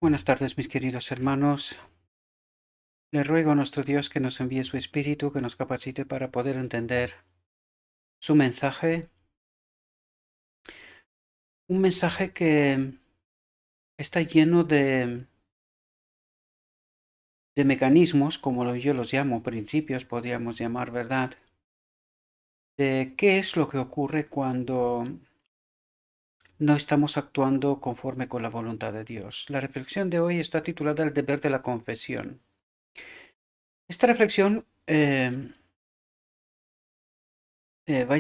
Buenas tardes, mis queridos hermanos. Le ruego a nuestro Dios que nos envíe su Espíritu, que nos capacite para poder entender su mensaje. Un mensaje que está lleno de mecanismos, como yo los llamo, principios, podríamos llamar, ¿verdad? De qué es lo que ocurre cuando no estamos actuando conforme con la voluntad de Dios. La reflexión de hoy está titulada El deber de la confesión. Esta reflexión vais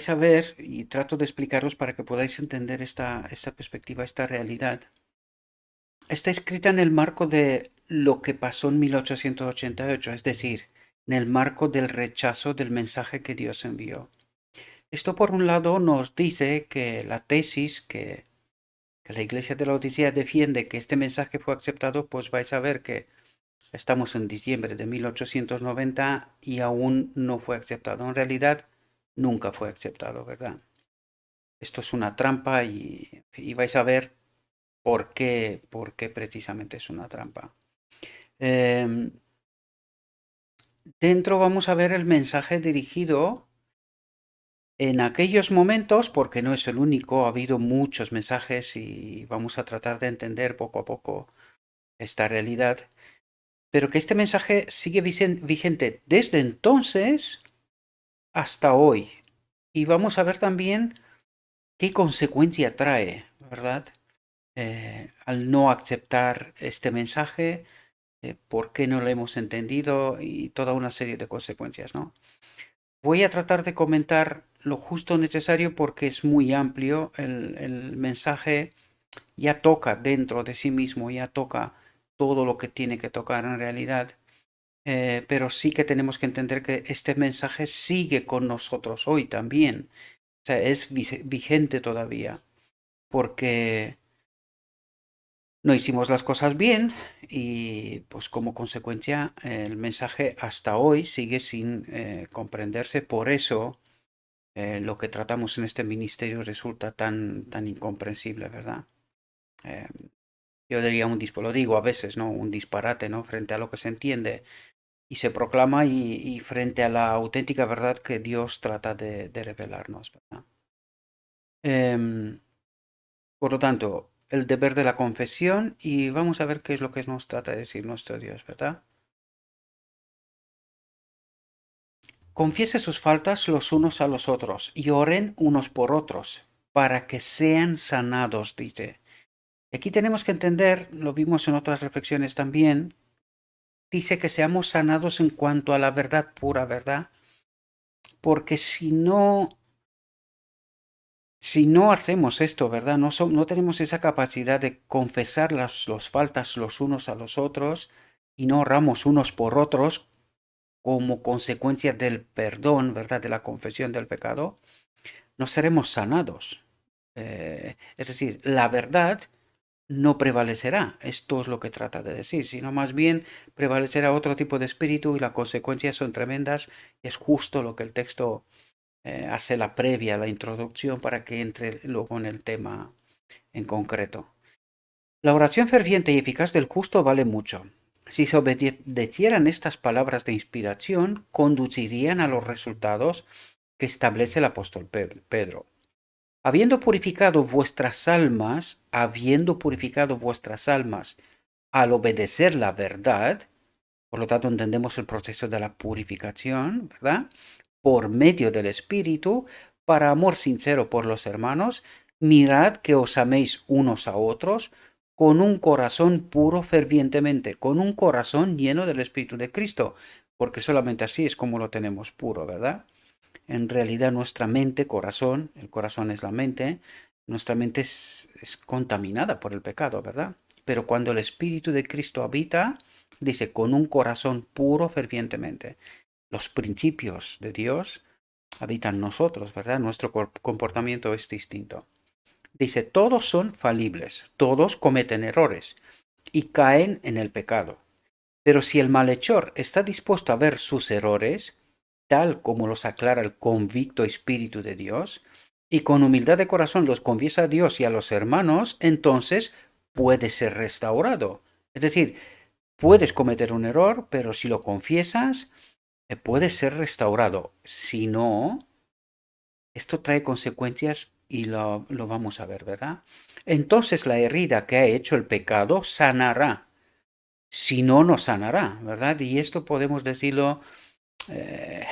a ver, y trato de explicaros para que podáis entender esta perspectiva, esta realidad. Está escrita en el marco de lo que pasó en 1888, es decir, en el marco del rechazo del mensaje que Dios envió. Esto por un lado nos dice que la tesis que la Iglesia de la Odisea defiende que este mensaje fue aceptado, pues vais a ver que estamos en diciembre de 1890 y aún no fue aceptado. En realidad, nunca fue aceptado, ¿verdad? Esto es una trampa y vais a ver por qué precisamente es una trampa. Em, Dentro vamos a ver el mensaje dirigido en aquellos momentos, porque no es el único, ha habido muchos mensajes y vamos a tratar de entender poco a poco esta realidad, pero que este mensaje sigue vigente desde entonces hasta hoy. Y vamos a ver también qué consecuencia trae, ¿verdad? Al no aceptar este mensaje, por qué no lo hemos entendido y toda una serie de consecuencias, ¿no? Voy a tratar de comentar lo justo necesario porque es muy amplio. El mensaje ya toca dentro de sí mismo, ya toca todo lo que tiene que tocar en realidad. Pero sí que tenemos que entender que este mensaje sigue con nosotros hoy también. O sea, es vigente todavía. Porque no hicimos las cosas bien y pues como consecuencia el mensaje hasta hoy sigue sin comprenderse. Por eso lo que tratamos en este ministerio resulta tan incomprensible, ¿verdad? Eh, yo diría lo digo a veces, ¿no? Un disparate, ¿no? Frente a lo que se entiende y se proclama y frente a la auténtica verdad que Dios trata de revelarnos, ¿verdad? Em, por lo tanto, el deber de la confesión y vamos a ver qué es lo que nos trata de decir nuestro Dios, ¿verdad? Confiese sus faltas los unos a los otros y oren unos por otros para que sean sanados, dice. Aquí tenemos que entender, lo vimos en otras reflexiones también, dice que seamos sanados en cuanto a la verdad pura, ¿verdad? Porque si no hacemos esto, ¿verdad? No tenemos esa capacidad de confesar las faltas los unos a los otros y no oramos unos por otros como consecuencia del perdón, ¿verdad? De la confesión del pecado, no seremos sanados. Es decir, la verdad no prevalecerá. Esto es lo que trata de decir, sino más bien prevalecerá otro tipo de espíritu y las consecuencias son tremendas. Es justo lo que el texto hace la previa, la introducción para que entre luego en el tema en concreto. La oración ferviente y eficaz del justo vale mucho. Si se obedecieran estas palabras de inspiración, conducirían a los resultados que establece el apóstol Pedro. Habiendo purificado vuestras almas al obedecer la verdad, por lo tanto entendemos el proceso de la purificación, ¿verdad? Por medio del Espíritu, para amor sincero por los hermanos, mirad que os améis unos a otros con un corazón puro fervientemente, con un corazón lleno del Espíritu de Cristo, porque solamente así es como lo tenemos puro, ¿verdad? En realidad nuestra mente, corazón, el corazón es la mente, nuestra mente es contaminada por el pecado, ¿verdad? Pero cuando el Espíritu de Cristo habita, dice, con un corazón puro fervientemente. Los principios de Dios habitan en nosotros, ¿verdad? Nuestro comportamiento es distinto. Dice, todos son falibles, todos cometen errores y caen en el pecado. Pero si el malhechor está dispuesto a ver sus errores, tal como los aclara el convicto Espíritu de Dios, y con humildad de corazón los confiesa a Dios y a los hermanos, entonces puede ser restaurado. Es decir, puedes cometer un error, pero si lo confiesas, puedes ser restaurado. Si no, esto trae consecuencias y lo vamos a ver, ¿verdad? Entonces la herida que ha hecho el pecado sanará. Si no, no sanará, ¿verdad? Y esto podemos decirlo, eh,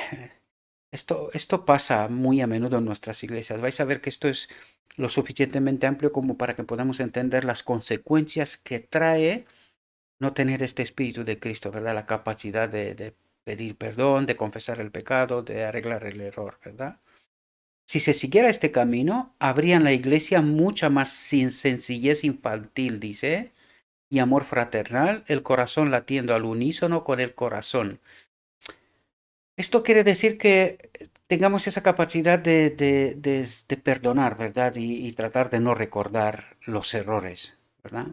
esto pasa muy a menudo en nuestras iglesias. Vais a ver que esto es lo suficientemente amplio como para que podamos entender las consecuencias que trae no tener este espíritu de Cristo, ¿verdad? La capacidad de pedir perdón, de confesar el pecado, de arreglar el error, ¿verdad? Si se siguiera este camino, habría en la iglesia mucha más sencillez infantil, dice, y amor fraternal, el corazón latiendo al unísono con el corazón. Esto quiere decir que tengamos esa capacidad de perdonar, ¿verdad? Y tratar de no recordar los errores, ¿verdad?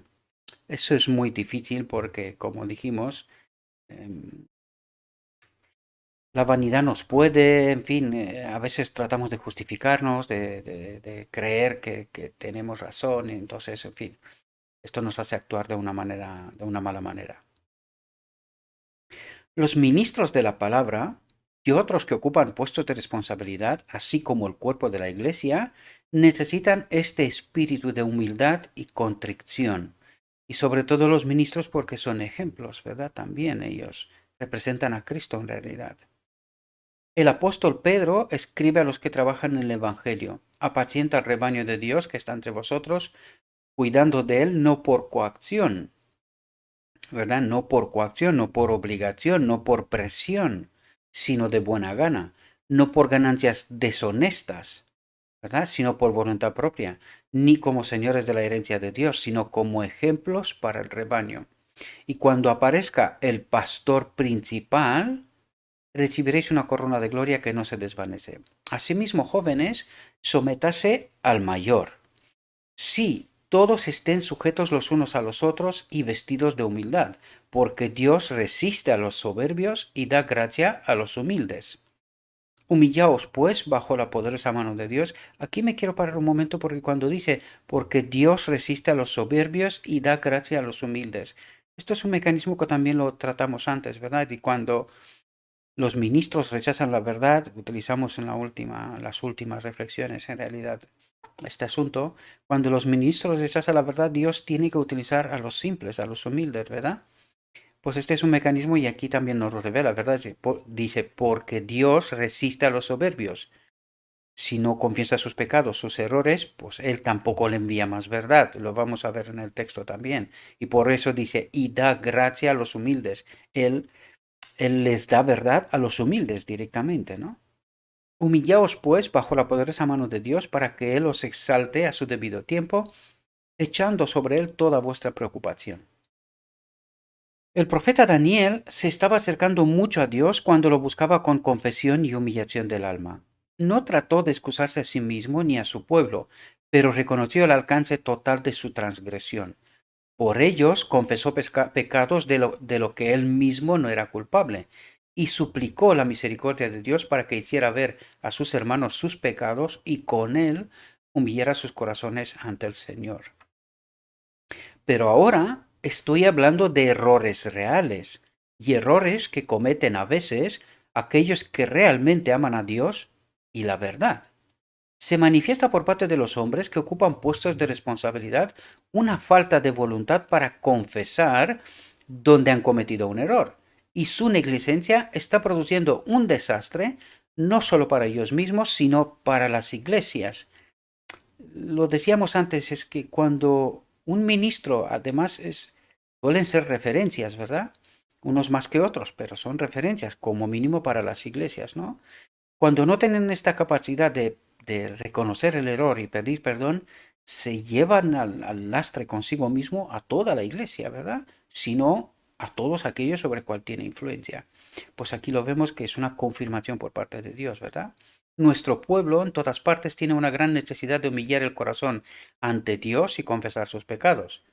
Eso es muy difícil porque, como dijimos, em, la vanidad nos puede, en fin, a veces tratamos de justificarnos, de creer que tenemos razón, y entonces, en fin, esto nos hace actuar de una manera, de una mala manera. Los ministros de la palabra y otros que ocupan puestos de responsabilidad, así como el cuerpo de la iglesia, necesitan este espíritu de humildad y contrición. Y sobre todo los ministros porque son ejemplos, ¿verdad? También ellos representan a Cristo en realidad. El apóstol Pedro escribe a los que trabajan en el Evangelio: apacienta el rebaño de Dios que está entre vosotros, cuidando de él no por coacción, ¿verdad? No por coacción, no por obligación, no por presión, sino de buena gana, no por ganancias deshonestas, ¿verdad? Sino por voluntad propia, ni como señores de la herencia de Dios, sino como ejemplos para el rebaño. Y cuando aparezca el pastor principal, recibiréis una corona de gloria que no se desvanece. Asimismo, jóvenes, sométase al mayor. Sí, todos estén sujetos los unos a los otros y vestidos de humildad, porque Dios resiste a los soberbios y da gracia a los humildes. Humillaos, pues, bajo la poderosa mano de Dios. Aquí me quiero parar un momento porque cuando dice, porque Dios resiste a los soberbios y da gracia a los humildes. Esto es un mecanismo que también lo tratamos antes, ¿verdad? Y cuando los ministros rechazan la verdad, utilizamos en las últimas reflexiones en realidad este asunto, cuando los ministros rechazan la verdad, Dios tiene que utilizar a los simples, a los humildes, ¿verdad? Pues este es un mecanismo y aquí también nos lo revela, ¿verdad? Dice, porque Dios resiste a los soberbios. Si no confiesa sus pecados, sus errores, pues Él tampoco le envía más verdad. Lo vamos a ver en el texto también. Y por eso dice, y da gracia a los humildes. Él les da verdad a los humildes directamente, ¿no? Humillaos pues bajo la poderosa mano de Dios para que Él os exalte a su debido tiempo, echando sobre Él toda vuestra preocupación. El profeta Daniel se estaba acercando mucho a Dios cuando lo buscaba con confesión y humillación del alma. No trató de excusarse a sí mismo ni a su pueblo, pero reconoció el alcance total de su transgresión. Por ellos confesó pecados de lo que él mismo no era culpable, y suplicó la misericordia de Dios para que hiciera ver a sus hermanos sus pecados y con él humillara sus corazones ante el Señor. Pero ahora estoy hablando de errores reales, y errores que cometen a veces aquellos que realmente aman a Dios y la verdad. Se manifiesta por parte de los hombres que ocupan puestos de responsabilidad una falta de voluntad para confesar donde han cometido un error, y su negligencia está produciendo un desastre no solo para ellos mismos, sino para las iglesias. Lo decíamos antes, es que cuando un ministro, además, suelen ser referencias, ¿verdad? Unos más que otros, pero son referencias, como mínimo para las iglesias, ¿no? Cuando no tienen esta capacidad de reconocer el error y pedir perdón, se llevan al lastre consigo mismo a toda la iglesia, ¿verdad? Sino a todos aquellos sobre cual tiene influencia. Pues aquí lo vemos que es una confirmación por parte de Dios, ¿verdad? Nuestro pueblo en todas partes tiene una gran necesidad de humillar el corazón ante Dios y confesar sus pecados.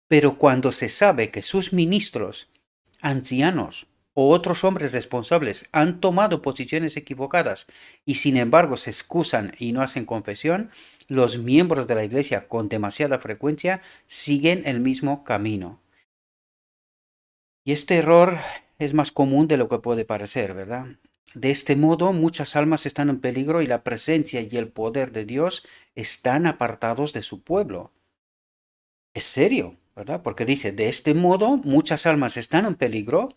Pero cuando se sabe que sus ministros, ancianos o otros hombres responsables han tomado posiciones equivocadas y sin embargo se excusan y no hacen confesión, los miembros de la iglesia con demasiada frecuencia siguen el mismo camino. Y este error es más común de lo que puede parecer, ¿verdad? De este modo, muchas almas están en peligro y la presencia y el poder de Dios están apartados de su pueblo. Es serio, ¿verdad? Porque dice, de este modo, muchas almas están en peligro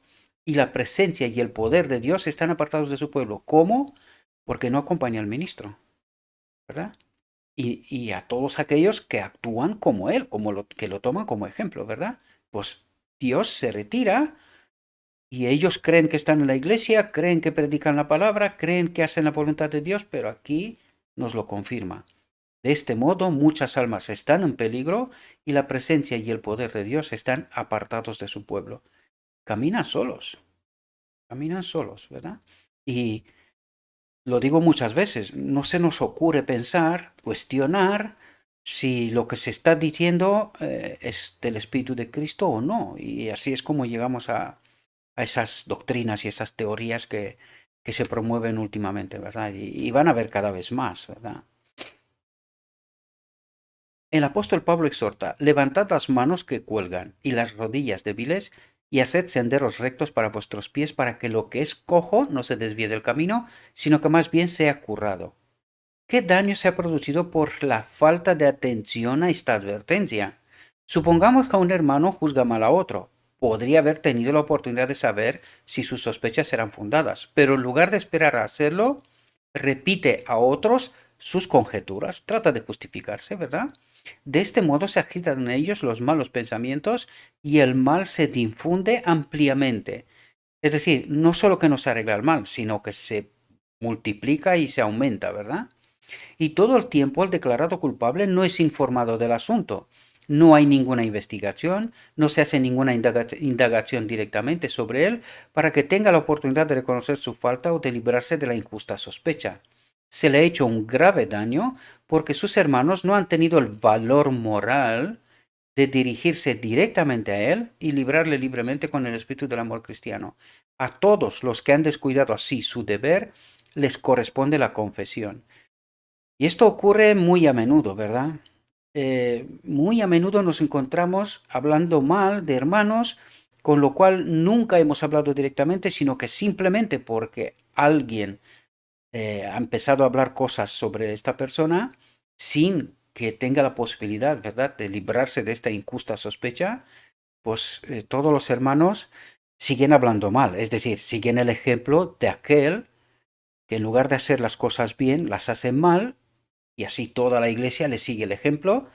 y la presencia y el poder de Dios están apartados de su pueblo. ¿Cómo? Porque no acompaña al ministro, ¿verdad? Y a todos aquellos que actúan como él, que lo toman como ejemplo, ¿verdad? Pues Dios se retira y ellos creen que están en la iglesia, creen que predican la palabra, creen que hacen la voluntad de Dios, pero aquí nos lo confirma. De este modo, muchas almas están en peligro y la presencia y el poder de Dios están apartados de su pueblo. Caminan solos, ¿verdad? Y lo digo muchas veces, no se nos ocurre pensar, cuestionar si lo que se está diciendo es del Espíritu de Cristo o no. Y así es como llegamos a esas doctrinas y esas teorías que se promueven últimamente, ¿verdad? Y van a haber cada vez más, ¿verdad? El apóstol Pablo exhorta, levantad las manos que cuelgan y las rodillas débiles y haced senderos rectos para vuestros pies para que lo que es cojo no se desvíe del camino, sino que más bien sea currado. ¿Qué daño se ha producido por la falta de atención a esta advertencia? Supongamos que un hermano juzga mal a otro. Podría haber tenido la oportunidad de saber si sus sospechas eran fundadas, pero en lugar de esperar a hacerlo, repite a otros sus conjeturas, trata de justificarse, ¿verdad? De este modo se agitan en ellos los malos pensamientos y el mal se difunde ampliamente. Es decir, no solo que no se arregla el mal, sino que se multiplica y se aumenta, ¿verdad? Y todo el tiempo el declarado culpable no es informado del asunto. No hay ninguna investigación, no se hace ninguna indagación directamente sobre él para que tenga la oportunidad de reconocer su falta o de librarse de la injusta sospecha. Se le ha hecho un grave daño porque sus hermanos no han tenido el valor moral de dirigirse directamente a él y librarle libremente con el espíritu del amor cristiano. A todos los que han descuidado así su deber, les corresponde la confesión. Y esto ocurre muy a menudo, ¿verdad? Muy a menudo nos encontramos hablando mal de hermanos, con lo cual nunca hemos hablado directamente, sino que simplemente porque alguien ha empezado a hablar cosas sobre esta persona sin que tenga la posibilidad, ¿verdad?, de librarse de esta injusta sospecha, pues todos los hermanos siguen hablando mal, es decir, siguen el ejemplo de aquel que en lugar de hacer las cosas bien, las hace mal y así toda la iglesia le sigue el ejemplo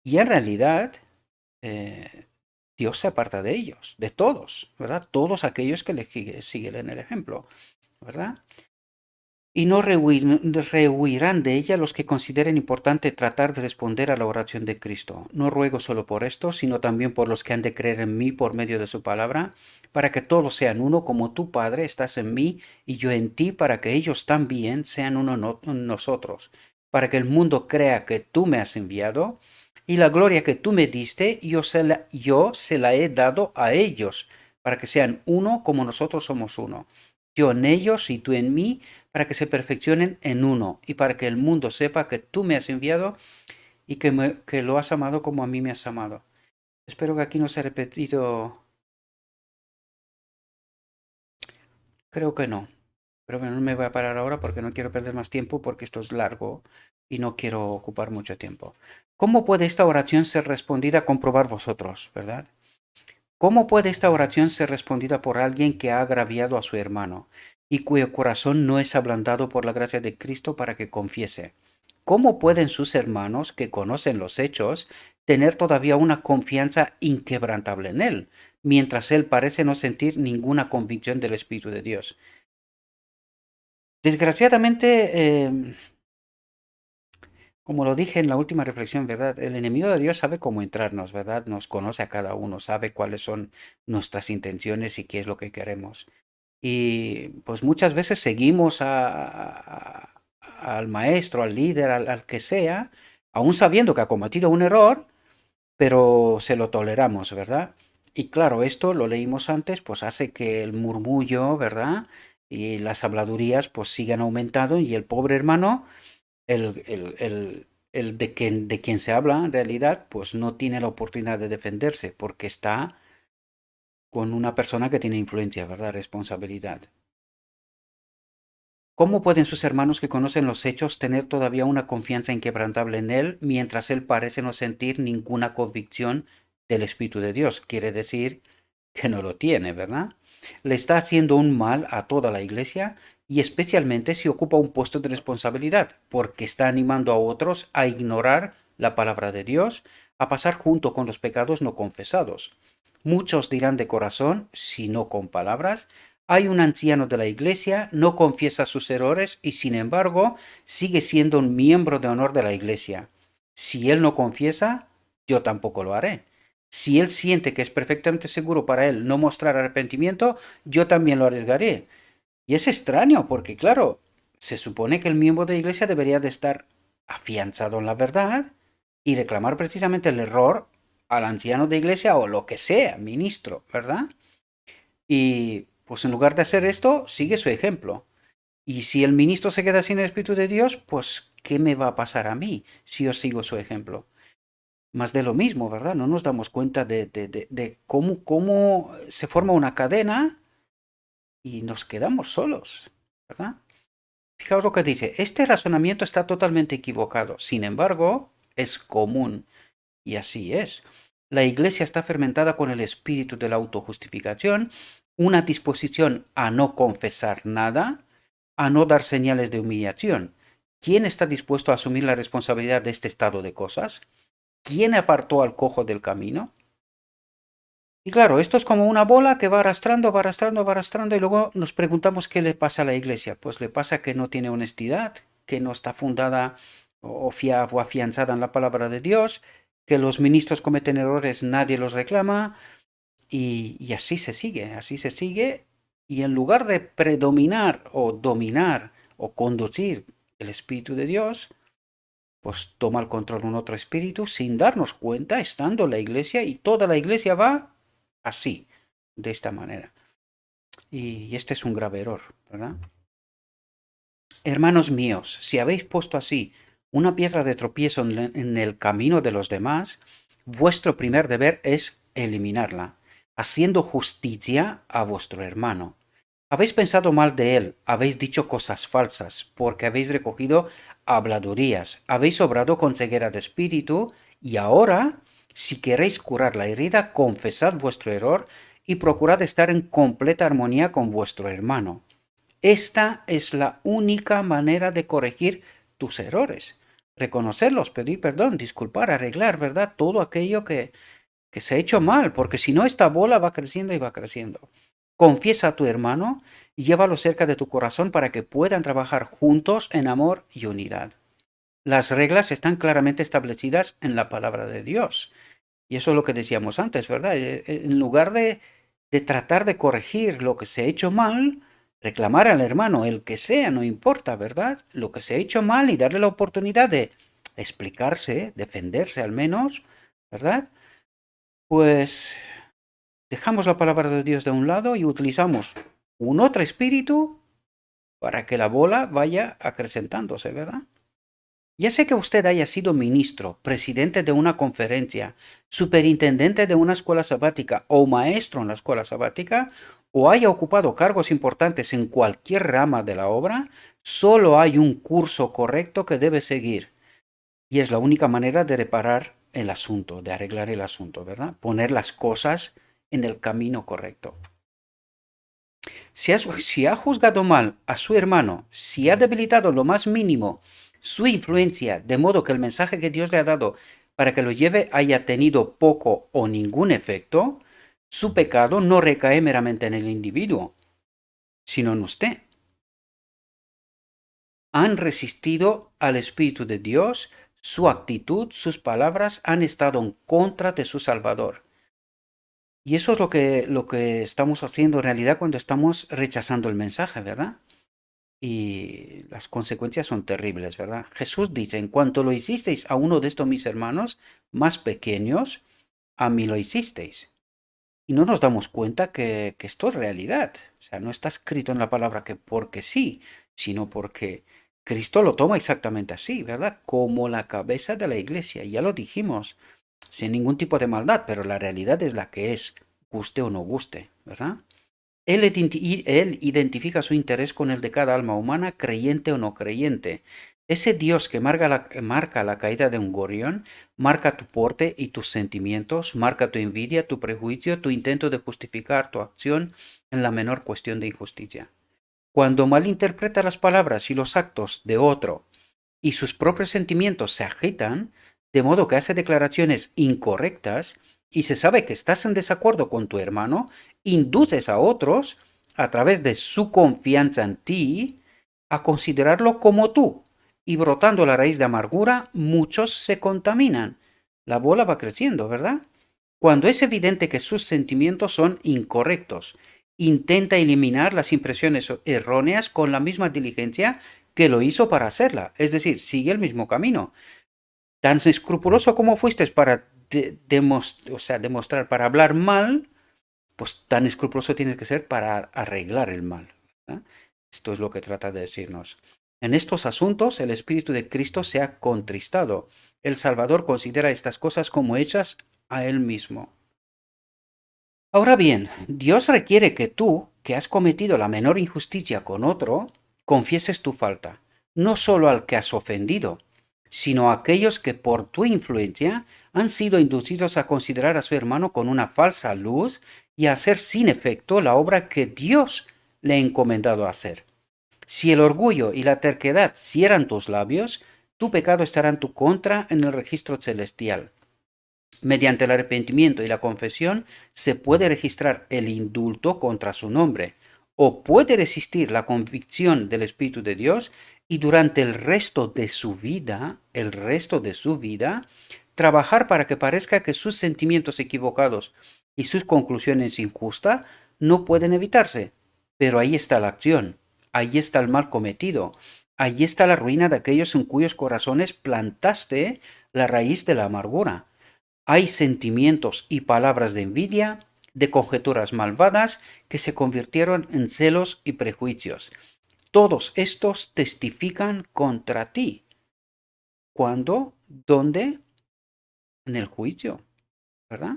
y en realidad eh, Dios se aparta de ellos, de todos, ¿verdad? Todos aquellos que le siguen en el ejemplo, ¿verdad? Y no rehuirán de ella los que consideren importante tratar de responder a la oración de Cristo. No ruego solo por esto, sino también por los que han de creer en mí por medio de su palabra, para que todos sean uno, como tú, Padre, estás en mí y yo en ti, para que ellos también sean uno en nosotros, para que el mundo crea que tú me has enviado, y la gloria que tú me diste, yo se la he dado a ellos, para que sean uno como nosotros somos uno. Yo en ellos y tú en mí, para que se perfeccionen en uno y para que el mundo sepa que tú me has enviado y que lo has amado como a mí me has amado. Espero que aquí no se ha repetido. Creo que no. Pero bueno, no me voy a parar ahora porque no quiero perder más tiempo porque esto es largo y no quiero ocupar mucho tiempo. ¿Cómo puede esta oración ser respondida? Comprobar vosotros, ¿verdad? ¿Cómo puede esta oración ser respondida por alguien que ha agraviado a su hermano y cuyo corazón no es ablandado por la gracia de Cristo para que confiese? ¿Cómo pueden sus hermanos, que conocen los hechos, tener todavía una confianza inquebrantable en él, mientras él parece no sentir ninguna convicción del Espíritu de Dios? Desgraciadamente, como lo dije en la última reflexión, ¿verdad? El enemigo de Dios sabe cómo entrarnos, ¿verdad? Nos conoce a cada uno, sabe cuáles son nuestras intenciones y qué es lo que queremos. Y pues muchas veces seguimos al maestro, al líder, al que sea, aún sabiendo que ha cometido un error, pero se lo toleramos, ¿verdad? Y claro, esto lo leímos antes, pues hace que el murmullo, ¿verdad? Y las habladurías pues sigan aumentando y el pobre hermano, el de quien se habla en realidad, pues no tiene la oportunidad de defenderse porque está con una persona que tiene influencia, ¿verdad? Responsabilidad. ¿Cómo pueden sus hermanos que conocen los hechos tener todavía una confianza inquebrantable en él mientras él parece no sentir ninguna convicción del Espíritu de Dios? Quiere decir que no lo tiene, ¿verdad? Le está haciendo un mal a toda la iglesia y especialmente si ocupa un puesto de responsabilidad, porque está animando a otros a ignorar la palabra de Dios, a pasar junto con los pecados no confesados. Muchos dirán de corazón, si no con palabras, hay un anciano de la iglesia, no confiesa sus errores y sin embargo sigue siendo un miembro de honor de la iglesia. Si él no confiesa, yo tampoco lo haré. Si él siente que es perfectamente seguro para él no mostrar arrepentimiento, yo también lo arriesgaré. Y es extraño porque, claro, se supone que el miembro de la iglesia debería de estar afianzado en la verdad y reclamar precisamente el error al anciano de iglesia o lo que sea, ministro, ¿verdad? Y pues en lugar de hacer esto, sigue su ejemplo. Y si el ministro se queda sin el Espíritu de Dios, pues ¿qué me va a pasar a mí si yo sigo su ejemplo? Más de lo mismo, ¿verdad? No nos damos cuenta de cómo se forma una cadena y nos quedamos solos, ¿verdad? Fijaos lo que dice, este razonamiento está totalmente equivocado, sin embargo, es común, y así es. La iglesia está fermentada con el espíritu de la autojustificación, una disposición a no confesar nada, a no dar señales de humillación. ¿Quién está dispuesto a asumir la responsabilidad de este estado de cosas? ¿Quién apartó al cojo del camino? Y claro, esto es como una bola que va arrastrando, va arrastrando, va arrastrando y luego nos preguntamos qué le pasa a la iglesia. Pues le pasa que no tiene honestidad, que no está fundada o afianzada en la palabra de Dios, que los ministros cometen errores, nadie los reclama y así se sigue y en lugar de predominar o dominar o conducir el Espíritu de Dios, pues toma el control un otro espíritu sin darnos cuenta, estando en la iglesia y toda la iglesia va así, de esta manera. Y este es un grave error, ¿verdad? Hermanos míos, si habéis puesto así una piedra de tropiezo en el camino de los demás, vuestro primer deber es eliminarla, haciendo justicia a vuestro hermano. Habéis pensado mal de él, habéis dicho cosas falsas, porque habéis recogido habladurías, habéis obrado con ceguera de espíritu, y ahora, si queréis curar la herida, confesad vuestro error y procurad estar en completa armonía con vuestro hermano. Esta es la única manera de corregir tus errores. Reconocerlos, pedir perdón, disculpar, arreglar, ¿verdad? Todo aquello que se ha hecho mal, porque si no, esta bola va creciendo y va creciendo. Confiesa a tu hermano y llévalo cerca de tu corazón para que puedan trabajar juntos en amor y unidad. Las reglas están claramente establecidas en la palabra de Dios. Y eso es lo que decíamos antes, ¿verdad? En lugar de tratar de corregir lo que se ha hecho mal, reclamar al hermano, el que sea, no importa, ¿verdad? Lo que se ha hecho mal y darle la oportunidad de explicarse, defenderse al menos, ¿verdad? Pues dejamos la palabra de Dios de un lado y utilizamos un otro espíritu para que la bola vaya acrecentándose, ¿verdad? Ya sé que usted haya sido ministro, presidente de una conferencia, superintendente de una escuela sabática o maestro en la escuela sabática, o haya ocupado cargos importantes en cualquier rama de la obra, solo hay un curso correcto que debe seguir. Y es la única manera de reparar el asunto, de arreglar el asunto, ¿verdad? Poner las cosas en el camino correcto. Si ha juzgado mal a su hermano, si ha debilitado lo más mínimo su influencia, de modo que el mensaje que Dios le ha dado para que lo lleve haya tenido poco o ningún efecto, su pecado no recae meramente en el individuo, sino en usted. Han resistido al Espíritu de Dios, su actitud, sus palabras han estado en contra de su Salvador. Y eso es lo que estamos haciendo en realidad cuando estamos rechazando el mensaje, ¿verdad? Y las consecuencias son terribles, ¿verdad? Jesús dice, en cuanto lo hicisteis a uno de estos mis hermanos más pequeños, a mí lo hicisteis. Y no nos damos cuenta que esto es realidad. O sea, no está escrito en la palabra que porque sí, sino porque Cristo lo toma exactamente así, ¿verdad? Como la cabeza de la iglesia. Ya lo dijimos, sin ningún tipo de maldad, pero la realidad es la que es. guste o no guste, ¿verdad? Él identifica su interés con el de cada alma humana, creyente o no creyente. Ese Dios que marca la caída de un gorrión, marca tu porte y tus sentimientos, marca tu envidia, tu prejuicio, tu intento de justificar tu acción en la menor cuestión de injusticia. Cuando malinterpreta las palabras y los actos de otro y sus propios sentimientos se agitan, de modo que hace declaraciones incorrectas y se sabe que estás en desacuerdo con tu hermano, induces a otros, a través de su confianza en ti, a considerarlo como tú, y brotando la raíz de amargura, muchos se contaminan. La bola va creciendo, ¿verdad? Cuando es evidente que sus sentimientos son incorrectos, intenta eliminar las impresiones erróneas con la misma diligencia que lo hizo para hacerla, es decir, sigue el mismo camino. Tan escrupuloso como fuiste para demostrar, para hablar mal, pues tan escrupuloso tienes que ser para arreglar el mal, ¿verdad? Esto es lo que trata de decirnos. En estos asuntos el Espíritu de Cristo se ha contristado. El Salvador considera estas cosas como hechas a Él mismo. Ahora bien, Dios requiere que tú, que has cometido la menor injusticia con otro, confieses tu falta, no solo al que has ofendido, sino a aquellos que por tu influencia han sido inducidos a considerar a su hermano con una falsa luz y a hacer sin efecto la obra que Dios le ha encomendado a hacer. Si el orgullo y la terquedad cierran tus labios, tu pecado estará en tu contra en el registro celestial. Mediante el arrepentimiento y la confesión se puede registrar el indulto contra su nombre, o puede resistir la convicción del Espíritu de Dios y durante el resto de su vida, trabajar para que parezca que sus sentimientos equivocados y sus conclusiones injustas no pueden evitarse. Pero ahí está la acción, ahí está el mal cometido, ahí está la ruina de aquellos en cuyos corazones plantaste la raíz de la amargura. Hay sentimientos y palabras de envidia, de conjeturas malvadas que se convirtieron en celos y prejuicios. Todos estos testifican contra ti. ¿Cuándo? ¿Dónde? En el juicio, ¿verdad?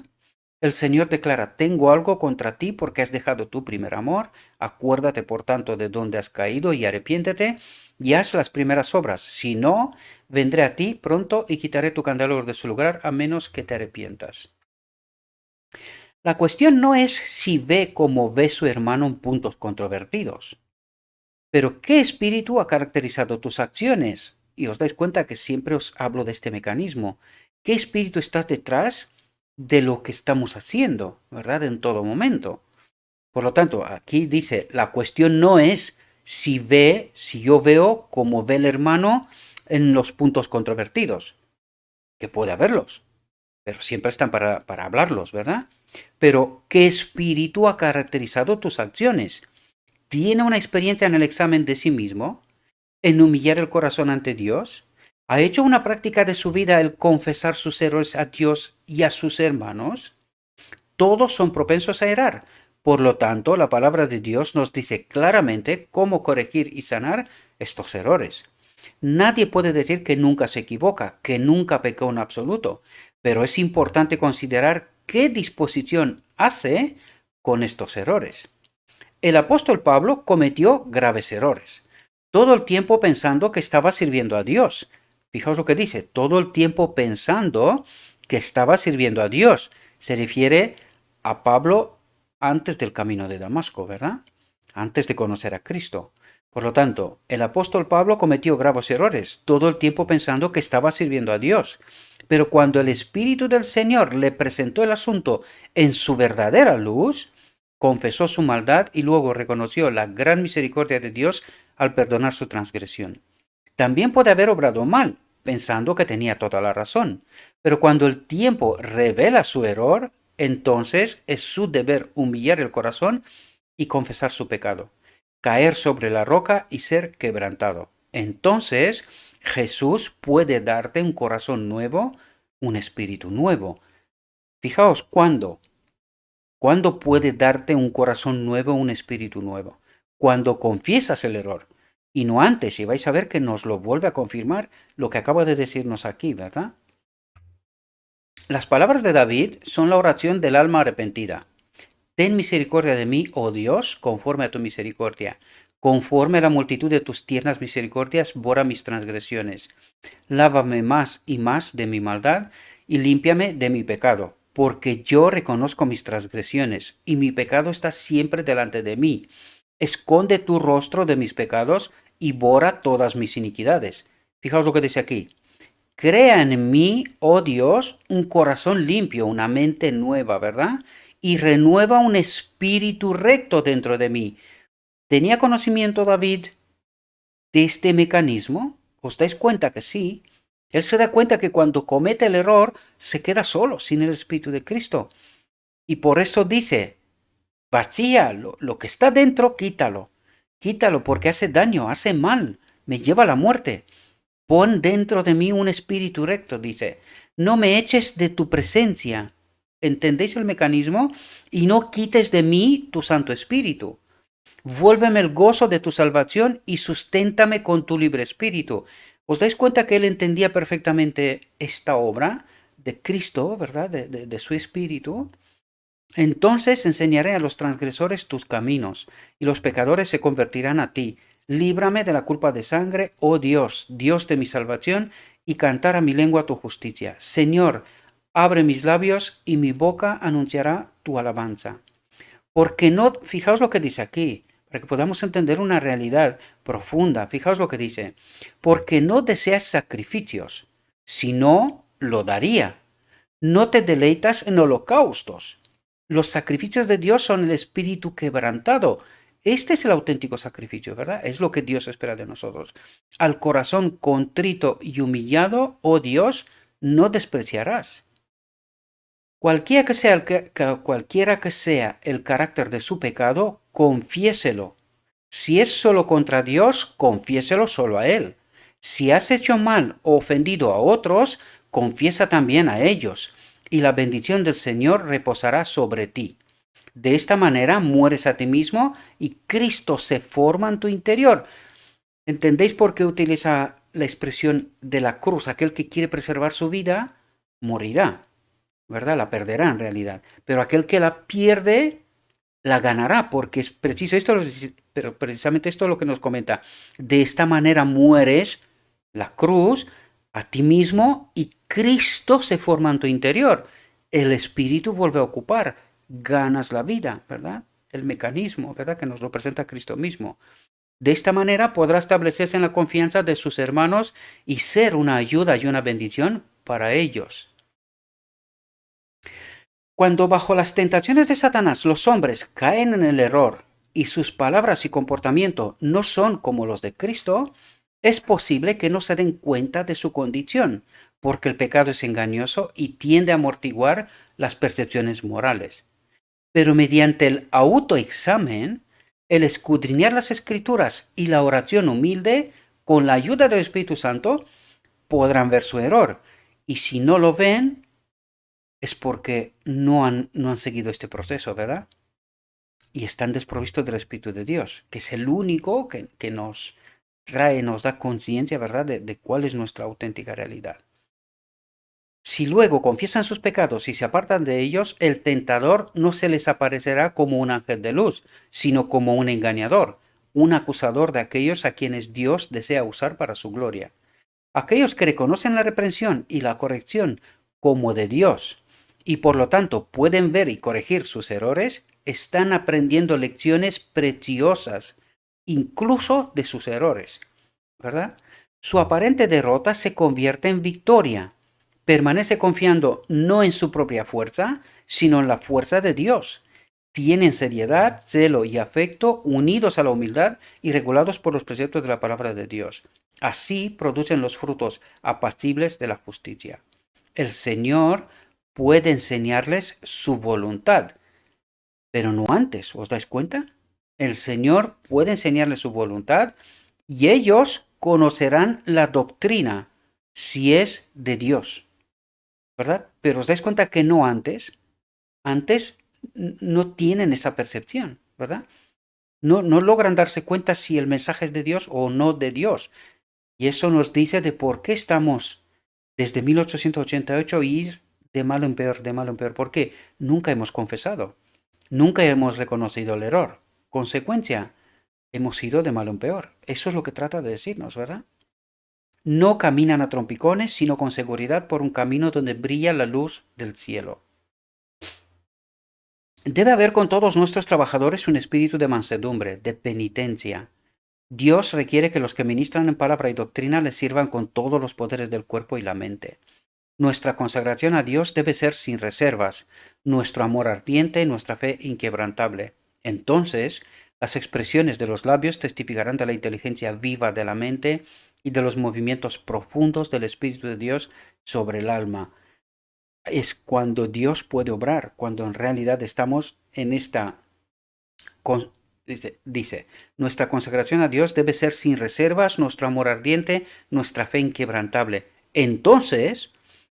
El Señor declara, tengo algo contra ti porque has dejado tu primer amor, acuérdate por tanto de dónde has caído y arrepiéntete y haz las primeras obras. Si no, vendré a ti pronto y quitaré tu candelabro de su lugar a menos que te arrepientas. La cuestión no es si ve como ve su hermano en puntos controvertidos, pero ¿qué espíritu ha caracterizado tus acciones? Y os dais cuenta que siempre os hablo de este mecanismo. ¿Qué espíritu está detrás de lo que estamos haciendo, verdad? En todo momento. Por lo tanto, aquí dice, la cuestión no es si yo veo como ve el hermano en los puntos controvertidos, que puede haberlos, pero siempre están para hablarlos, ¿verdad? Pero, ¿qué espíritu ha caracterizado tus acciones? ¿Tiene una experiencia en el examen de sí mismo? ¿En humillar el corazón ante Dios? ¿Ha hecho una práctica de su vida el confesar sus errores a Dios y a sus hermanos? Todos son propensos a errar. Por lo tanto, la palabra de Dios nos dice claramente cómo corregir y sanar estos errores. Nadie puede decir que nunca se equivoca, que nunca pecó en absoluto, pero es importante considerar qué disposición hace con estos errores. El apóstol Pablo cometió graves errores, todo el tiempo pensando que estaba sirviendo a Dios. Fijaos lo que dice, todo el tiempo pensando que estaba sirviendo a Dios. Se refiere a Pablo antes del camino de Damasco, ¿verdad? Antes de conocer a Cristo. Por lo tanto, el apóstol Pablo cometió graves errores, todo el tiempo pensando que estaba sirviendo a Dios. Pero cuando el Espíritu del Señor le presentó el asunto en su verdadera luz, confesó su maldad y luego reconoció la gran misericordia de Dios al perdonar su transgresión. También puede haber obrado mal, pensando que tenía toda la razón. Pero cuando el tiempo revela su error, entonces es su deber humillar el corazón y confesar su pecado, caer sobre la roca y ser quebrantado. Entonces Jesús puede darte un corazón nuevo, un espíritu nuevo. Fijaos cuándo. ¿Cuándo puede darte un corazón nuevo, un espíritu nuevo? Cuando confiesas el error. Y no antes, y vais a ver que nos lo vuelve a confirmar lo que acaba de decirnos aquí, ¿verdad? Las palabras de David son la oración del alma arrepentida. Ten misericordia de mí, oh Dios, conforme a tu misericordia. Conforme a la multitud de tus tiernas misericordias, borra mis transgresiones. Lávame más y más de mi maldad y límpiame de mi pecado, porque yo reconozco mis transgresiones y mi pecado está siempre delante de mí. Esconde tu rostro de mis pecados y borra todas mis iniquidades. Fijaos lo que dice aquí. Crea en mí, oh Dios, un corazón limpio, una mente nueva, ¿verdad? Y renueva un espíritu recto dentro de mí. ¿Tenía conocimiento David de este mecanismo? ¿Os dais cuenta que sí? Él se da cuenta que cuando comete el error, se queda solo, sin el Espíritu de Cristo. Y por esto dice, vacía, lo que está dentro, quítalo. Quítalo porque hace daño, hace mal, me lleva a la muerte. Pon dentro de mí un espíritu recto, dice. No me eches de tu presencia. ¿Entendéis el mecanismo? Y no quites de mí tu Santo Espíritu. Vuélveme el gozo de tu salvación y susténtame con tu libre espíritu. ¿Os dais cuenta que él entendía perfectamente esta obra de Cristo, ¿verdad? De su espíritu. Entonces enseñaré a los transgresores tus caminos, y los pecadores se convertirán a ti. Líbrame de la culpa de sangre, oh Dios, Dios de mi salvación, y cantar a mi lengua tu justicia. Señor, abre mis labios, y mi boca anunciará tu alabanza. Porque no, fijaos lo que dice aquí, para que podamos entender una realidad profunda. Fijaos lo que dice. Porque no deseas sacrificios, sino lo daría. No te deleitas en holocaustos. Los sacrificios de Dios son el espíritu quebrantado. Este es el auténtico sacrificio, ¿verdad? Es lo que Dios espera de nosotros. Al corazón contrito y humillado, oh Dios, no despreciarás. Cualquiera que sea el carácter de su pecado, confiéselo. Si es solo contra Dios, confiéselo solo a Él. Si has hecho mal o ofendido a otros, confiesa también a ellos, y la bendición del Señor reposará sobre ti. De esta manera mueres a ti mismo y Cristo se forma en tu interior. ¿Entendéis por qué utiliza la expresión de la cruz? Aquel que quiere preservar su vida, morirá, ¿verdad? La perderá en realidad. Pero aquel que la pierde, la ganará, porque es preciso esto, pero precisamente esto es lo que nos comenta. De esta manera mueres, la cruz, a ti mismo y Cristo se forma en tu interior. El Espíritu vuelve a ocupar, ganas la vida, ¿verdad? El mecanismo, ¿verdad? Que nos lo presenta Cristo mismo. De esta manera podrá establecerse en la confianza de sus hermanos y ser una ayuda y una bendición para ellos. Cuando bajo las tentaciones de Satanás los hombres caen en el error y sus palabras y comportamiento no son como los de Cristo, es posible que no se den cuenta de su condición, porque el pecado es engañoso y tiende a amortiguar las percepciones morales. Pero mediante el autoexamen, el escudriñar las escrituras y la oración humilde, con la ayuda del Espíritu Santo, podrán ver su error. Y si no lo ven, es porque no han seguido este proceso, ¿verdad? Y están desprovistos del Espíritu de Dios, que es el único que nos trae, nos da conciencia, ¿verdad?, de cuál es nuestra auténtica realidad. Si luego confiesan sus pecados y se apartan de ellos, el tentador no se les aparecerá como un ángel de luz, sino como un engañador, un acusador de aquellos a quienes Dios desea usar para su gloria. Aquellos que reconocen la reprensión y la corrección como de Dios y por lo tanto pueden ver y corregir sus errores, están aprendiendo lecciones preciosas, incluso de sus errores, ¿verdad? Su aparente derrota se convierte en victoria. Permanece confiando no en su propia fuerza, sino en la fuerza de Dios. Tienen seriedad, celo y afecto unidos a la humildad y regulados por los preceptos de la palabra de Dios. Así producen los frutos apacibles de la justicia. El Señor puede enseñarles su voluntad, pero no antes, ¿os dais cuenta? El Señor puede enseñarles su voluntad y ellos conocerán la doctrina si es de Dios, ¿verdad? Pero os dais cuenta que no antes. Antes no tienen esa percepción, ¿verdad? No logran darse cuenta si el mensaje es de Dios o no de Dios. Y eso nos dice de por qué estamos desde 1888 ir de malo en peor, de malo en peor. ¿Por qué? Nunca hemos confesado. Nunca hemos reconocido el error. Consecuencia, hemos ido de malo en peor. Eso es lo que trata de decirnos, ¿verdad? No caminan a trompicones, sino con seguridad por un camino donde brilla la luz del cielo. Debe haber con todos nuestros trabajadores un espíritu de mansedumbre, de penitencia. Dios requiere que los que ministran en palabra y doctrina les sirvan con todos los poderes del cuerpo y la mente. Nuestra consagración a Dios debe ser sin reservas, nuestro amor ardiente, nuestra fe inquebrantable. Entonces, las expresiones de los labios testificarán de la inteligencia viva de la mente y de los movimientos profundos del Espíritu de Dios sobre el alma. Es cuando Dios puede obrar, cuando en realidad estamos en esta... Dice, nuestra consagración a Dios debe ser sin reservas, nuestro amor ardiente, nuestra fe inquebrantable. Entonces,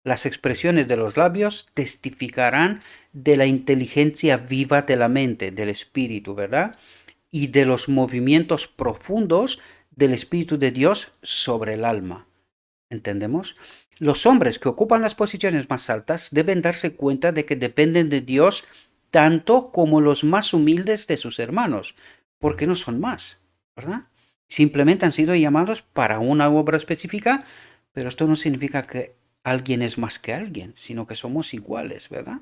las expresiones de los labios testificarán de la inteligencia viva de la mente, del Espíritu, ¿verdad? Y de los movimientos profundos del Espíritu de Dios sobre el alma. ¿Entendemos? Los hombres que ocupan las posiciones más altas deben darse cuenta de que dependen de Dios tanto como los más humildes de sus hermanos, porque no son más, ¿verdad? Simplemente han sido llamados para una obra específica, pero esto no significa que alguien es más que alguien, sino que somos iguales, ¿verdad?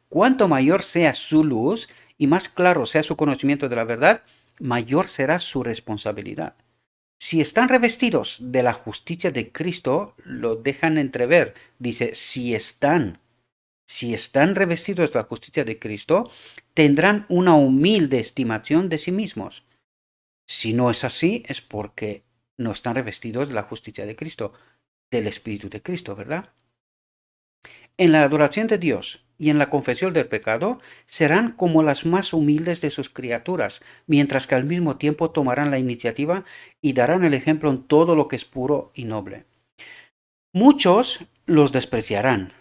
Cuanto mayor sea su luz y más claro sea su conocimiento de la verdad, mayor será su responsabilidad. Si están revestidos de la justicia de Cristo, lo dejan entrever. Dice, si están revestidos de la justicia de Cristo, tendrán una humilde estimación de sí mismos. Si no es así, es porque no están revestidos de la justicia de Cristo, del Espíritu de Cristo, ¿verdad? En la adoración de Dios y en la confesión del pecado serán como las más humildes de sus criaturas, mientras que al mismo tiempo tomarán la iniciativa y darán el ejemplo en todo lo que es puro y noble. Muchos los despreciarán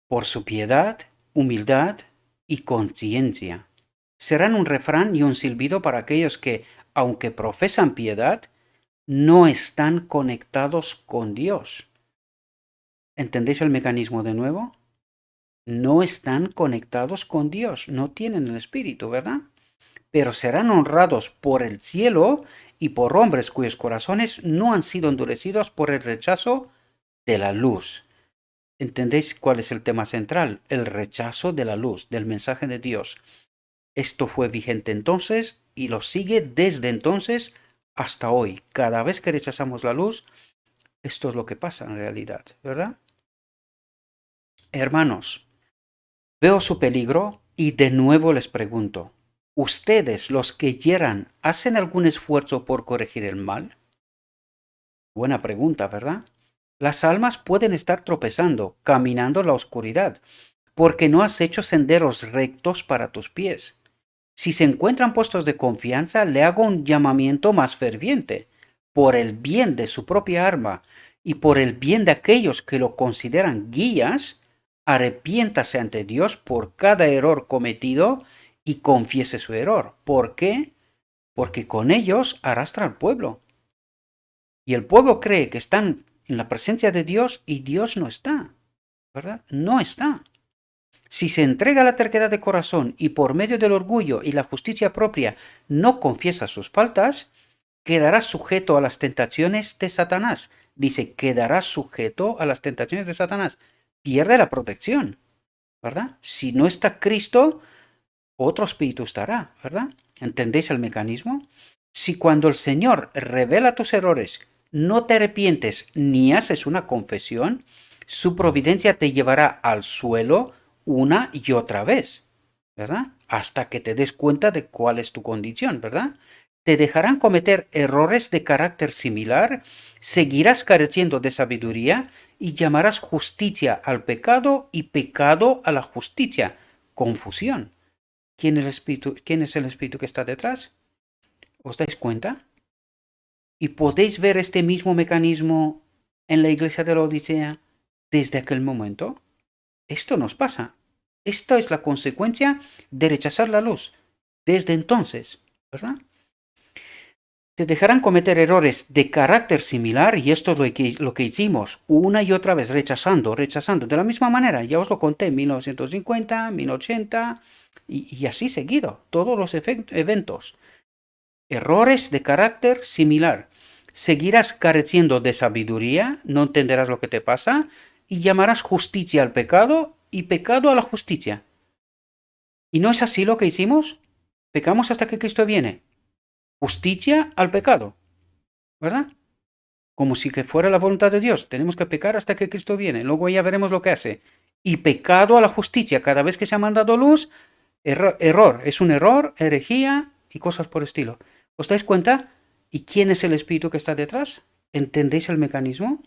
por su piedad, humildad y conciencia. Serán un refrán y un silbido para aquellos que, aunque profesan piedad, no están conectados con Dios. ¿Entendéis el mecanismo de nuevo? No están conectados con Dios, no tienen el Espíritu, ¿verdad? Pero serán honrados por el cielo y por hombres cuyos corazones no han sido endurecidos por el rechazo de la luz. ¿Entendéis cuál es el tema central? El rechazo de la luz, del mensaje de Dios. Esto fue vigente entonces y lo sigue desde entonces hasta hoy. Cada vez que rechazamos la luz, esto es lo que pasa en realidad, ¿verdad? Hermanos, veo su peligro y de nuevo les pregunto, ¿ustedes, los que hieran, hacen algún esfuerzo por corregir el mal? Buena pregunta, ¿verdad? Las almas pueden estar tropezando, caminando en la oscuridad, porque no has hecho senderos rectos para tus pies. Si se encuentran puestos de confianza, le hago un llamamiento más ferviente, por el bien de su propia alma y por el bien de aquellos que lo consideran guías, arrepiéntase ante Dios por cada error cometido y confiese su error. ¿Por qué? Porque con ellos arrastra al pueblo. Y el pueblo cree que están en la presencia de Dios y Dios no está, ¿verdad? No está. Si se entrega a la terquedad de corazón y por medio del orgullo y la justicia propia no confiesa sus faltas, quedará sujeto a las tentaciones de Satanás. Dice, quedará sujeto a las tentaciones de Satanás. Pierde la protección, ¿verdad? Si no está Cristo, otro espíritu estará, ¿verdad? ¿Entendéis el mecanismo? Si cuando el Señor revela tus errores, no te arrepientes ni haces una confesión, su providencia te llevará al suelo una y otra vez, ¿verdad? Hasta que te des cuenta de cuál es tu condición, ¿verdad? Te dejarán cometer errores de carácter similar, seguirás careciendo de sabiduría y llamarás justicia al pecado y pecado a la justicia. Confusión. ¿Quién es el espíritu que está detrás? ¿Os dais cuenta? Y podéis ver este mismo mecanismo en la iglesia de la Odisea desde aquel momento. Esto nos pasa. Esta es la consecuencia de rechazar la luz desde entonces, ¿verdad? Te dejarán cometer errores de carácter similar y esto es lo que hicimos una y otra vez, rechazando, de la misma manera. Ya os lo conté, 1950, 1080, y así seguido, todos los eventos. Errores de carácter similar. Seguirás careciendo de sabiduría, no entenderás lo que te pasa, y llamarás justicia al pecado y pecado a la justicia. ¿Y no es así lo que hicimos? Pecamos hasta que Cristo viene. Justicia al pecado, ¿verdad? Como si que fuera la voluntad de Dios. Tenemos que pecar hasta que Cristo viene. Luego ya veremos lo que hace. Y pecado a la justicia. Cada vez que se ha mandado luz, error. Es un error, herejía y cosas por estilo. ¿Os dais cuenta? ¿Y quién es el espíritu que está detrás? ¿Entendéis el mecanismo?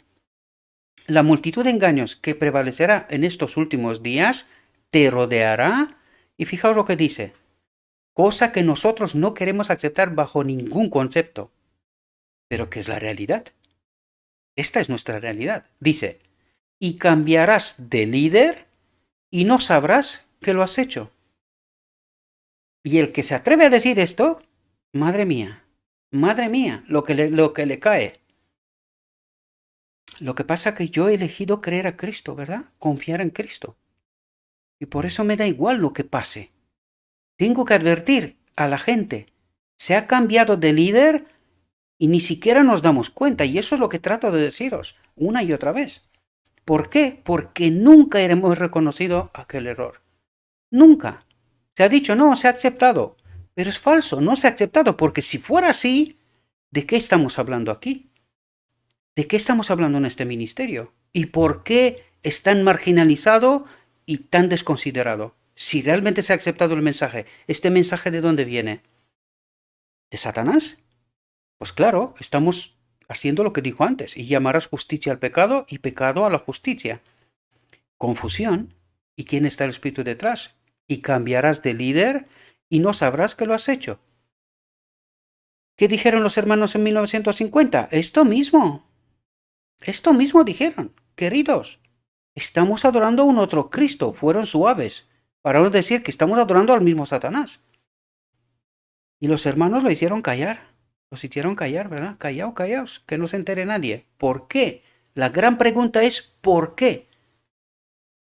La multitud de engaños que prevalecerá en estos últimos días te rodeará. Y fijaos lo que dice. Cosa que nosotros no queremos aceptar bajo ningún concepto. Pero que es la realidad. Esta es nuestra realidad. Dice, y cambiarás de líder y no sabrás que lo has hecho. Y el que se atreve a decir esto, madre mía, lo que le cae. Lo que pasa es que yo he elegido creer a Cristo, ¿verdad? Confiar en Cristo. Y por eso me da igual lo que pase. Tengo que advertir a la gente. Se ha cambiado de líder y ni siquiera nos damos cuenta. Y eso es lo que trato de deciros una y otra vez. ¿Por qué? Porque nunca hemos reconocido aquel error. Nunca. Se ha dicho, no, se ha aceptado. Pero es falso, no se ha aceptado, porque si fuera así, ¿de qué estamos hablando aquí? ¿De qué estamos hablando en este ministerio? ¿Y por qué es tan marginalizado y tan desconsiderado? Si realmente se ha aceptado el mensaje, ¿este mensaje de dónde viene? ¿De Satanás? Pues claro, estamos haciendo lo que dijo antes, y llamarás justicia al pecado y pecado a la justicia. Confusión. ¿Y quién está el espíritu detrás? Y cambiarás de líder y no sabrás que lo has hecho. ¿Qué dijeron los hermanos en 1950? Esto mismo dijeron. Queridos, estamos adorando a un otro Cristo. Fueron suaves para no decir que estamos adorando al mismo Satanás. Y los hermanos lo hicieron callar. Los hicieron callar, ¿verdad? Callaos, que no se entere nadie. ¿Por qué? La gran pregunta es ¿por qué?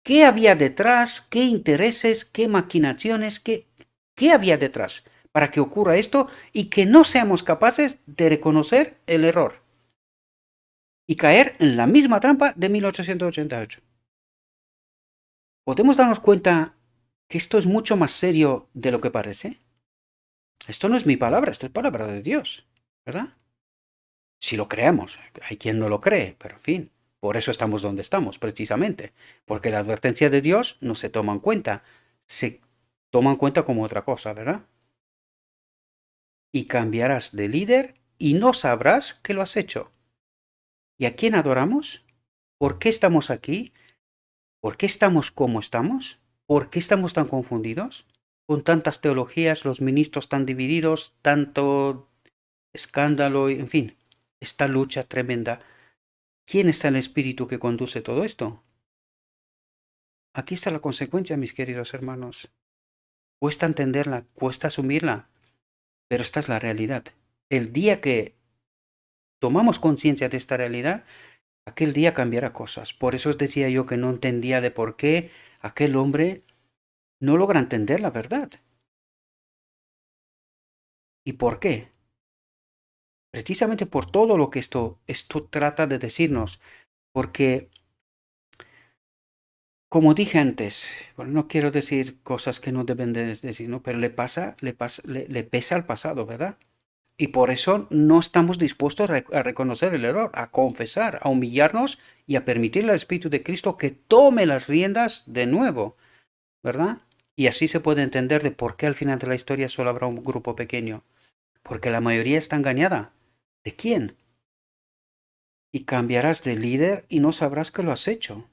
¿Qué había detrás? ¿Qué intereses? ¿Qué maquinaciones? ¿Qué había detrás para que ocurra esto y que no seamos capaces de reconocer el error? Y caer en la misma trampa de 1888. ¿Podemos darnos cuenta que esto es mucho más serio de lo que parece? Esto no es mi palabra, esto es palabra de Dios, ¿verdad? Si lo creemos, hay quien no lo cree, pero en fin, por eso estamos donde estamos, precisamente, porque la advertencia de Dios no se toma en cuenta, se toma en cuenta como otra cosa, ¿verdad? Y cambiarás de líder y no sabrás que lo has hecho. ¿Y a quién adoramos? ¿Por qué estamos aquí? ¿Por qué estamos como estamos? ¿Por qué estamos tan confundidos? Con tantas teologías, los ministros tan divididos, tanto escándalo, en fin, esta lucha tremenda. ¿Quién está el espíritu que conduce todo esto? Aquí está la consecuencia, mis queridos hermanos. Cuesta entenderla, cuesta asumirla, pero esta es la realidad. El día que tomamos conciencia de esta realidad, aquel día cambiará cosas. Por eso os decía yo que no entendía de por qué aquel hombre no logra entender la verdad. ¿Y por qué? Precisamente por todo lo que esto trata de decirnos. Porque, como dije antes, bueno, no quiero decir cosas que no deben de decir, ¿no? Pero le pesa al pasado, ¿verdad? Y por eso no estamos dispuestos a reconocer el error, a confesar, a humillarnos y a permitirle al Espíritu de Cristo que tome las riendas de nuevo, ¿verdad? Y así se puede entender de por qué al final de la historia solo habrá un grupo pequeño. Porque la mayoría está engañada. ¿De quién? Y cambiarás de líder y no sabrás que lo has hecho.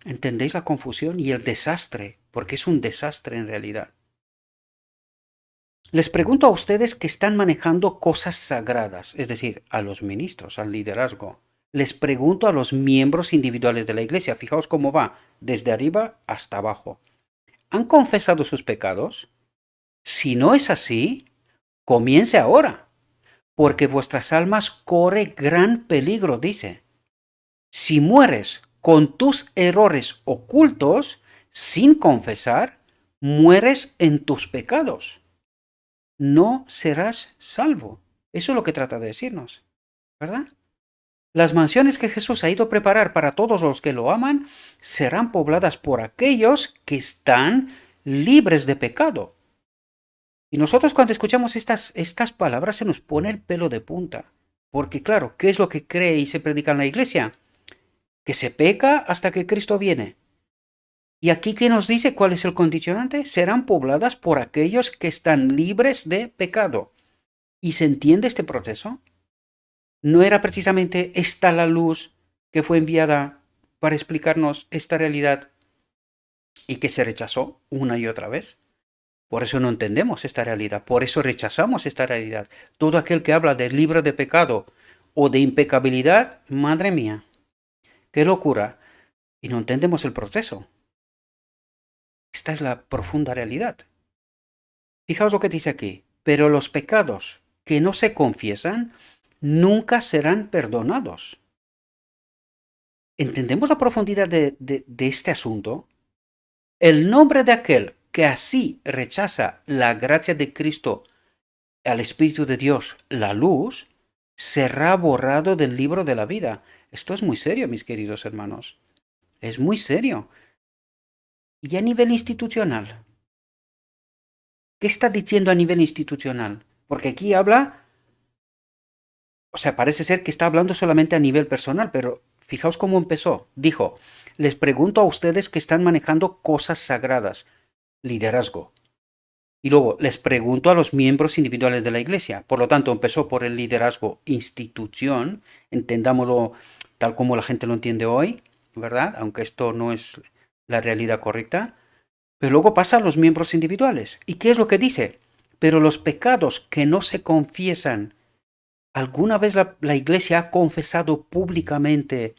¿Entendéis la confusión y el desastre? Porque es un desastre en realidad. Les pregunto a ustedes que están manejando cosas sagradas, es decir, a los ministros, al liderazgo. Les pregunto a los miembros individuales de la iglesia, fijaos cómo va, desde arriba hasta abajo. ¿Han confesado sus pecados? Si no es así, comience ahora, porque vuestras almas corre gran peligro, dice. Si mueres con tus errores ocultos, sin confesar, mueres en tus pecados, no serás salvo. Eso es lo que trata de decirnos, ¿verdad? Las mansiones que Jesús ha ido a preparar para todos los que lo aman serán pobladas por aquellos que están libres de pecado. Y nosotros cuando escuchamos estas palabras se nos pone el pelo de punta. Porque claro, ¿qué es lo que cree y se predica en la iglesia? Que se peca hasta que Cristo viene. Y aquí que nos dice cuál es el condicionante, serán pobladas por aquellos que están libres de pecado. ¿Y se entiende este proceso? ¿No era precisamente esta la luz que fue enviada para explicarnos esta realidad y que se rechazó una y otra vez? Por eso no entendemos esta realidad, por eso rechazamos esta realidad. Todo aquel que habla de libre de pecado o de impecabilidad, madre mía, qué locura. Y no entendemos el proceso. Esta es la profunda realidad. Fijaos lo que dice aquí. Pero los pecados que no se confiesan nunca serán perdonados. ¿Entendemos la profundidad de este asunto? El nombre de aquel que así rechaza la gracia de Cristo al Espíritu de Dios, la luz, será borrado del libro de la vida. Esto es muy serio, mis queridos hermanos. Es muy serio. Y a nivel institucional, ¿qué está diciendo a nivel institucional? Porque aquí habla, o sea, parece ser que está hablando solamente a nivel personal, pero fijaos cómo empezó. Dijo, les pregunto a ustedes que están manejando cosas sagradas, liderazgo. Y luego les pregunto a los miembros individuales de la iglesia. Por lo tanto, empezó por el liderazgo institución, entendámoslo tal como la gente lo entiende hoy, ¿verdad? Aunque esto no es la realidad correcta. Pero luego pasa a los miembros individuales. ¿Y qué es lo que dice? Pero los pecados que no se confiesan, ¿alguna vez la iglesia ha confesado públicamente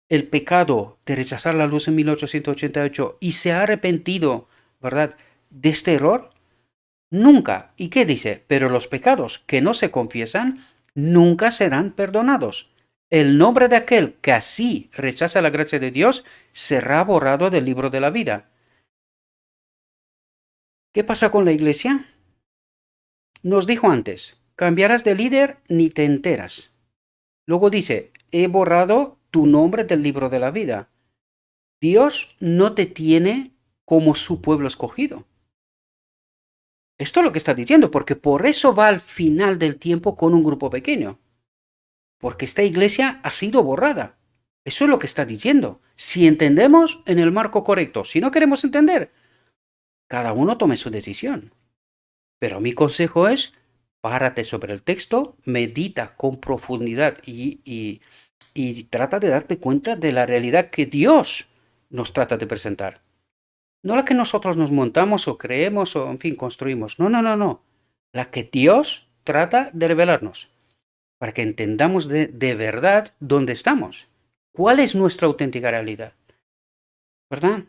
el pecado de rechazar la luz en 1888 y se ha arrepentido, ¿verdad?, de este error? Nunca. ¿Y qué dice? Pero los pecados que no se confiesan nunca serán perdonados. El nombre de aquel que así rechaza la gracia de Dios será borrado del libro de la vida. ¿Qué pasa con la iglesia? Nos dijo antes, cambiarás de líder ni te enteras. Luego dice, he borrado tu nombre del libro de la vida. Dios no te tiene como su pueblo escogido. Esto es lo que está diciendo, porque por eso va al final del tiempo con un grupo pequeño. Porque esta iglesia ha sido borrada. Eso es lo que está diciendo. Si entendemos en el marco correcto, si no queremos entender, cada uno tome su decisión. Pero mi consejo es, párate sobre el texto, medita con profundidad y trata de darte cuenta de la realidad que Dios nos trata de presentar. No la que nosotros nos montamos o creemos o, en fin, construimos. No, no, no, no. La que Dios trata de revelarnos. Para que entendamos de verdad dónde estamos. ¿Cuál es nuestra auténtica realidad? ¿Verdad?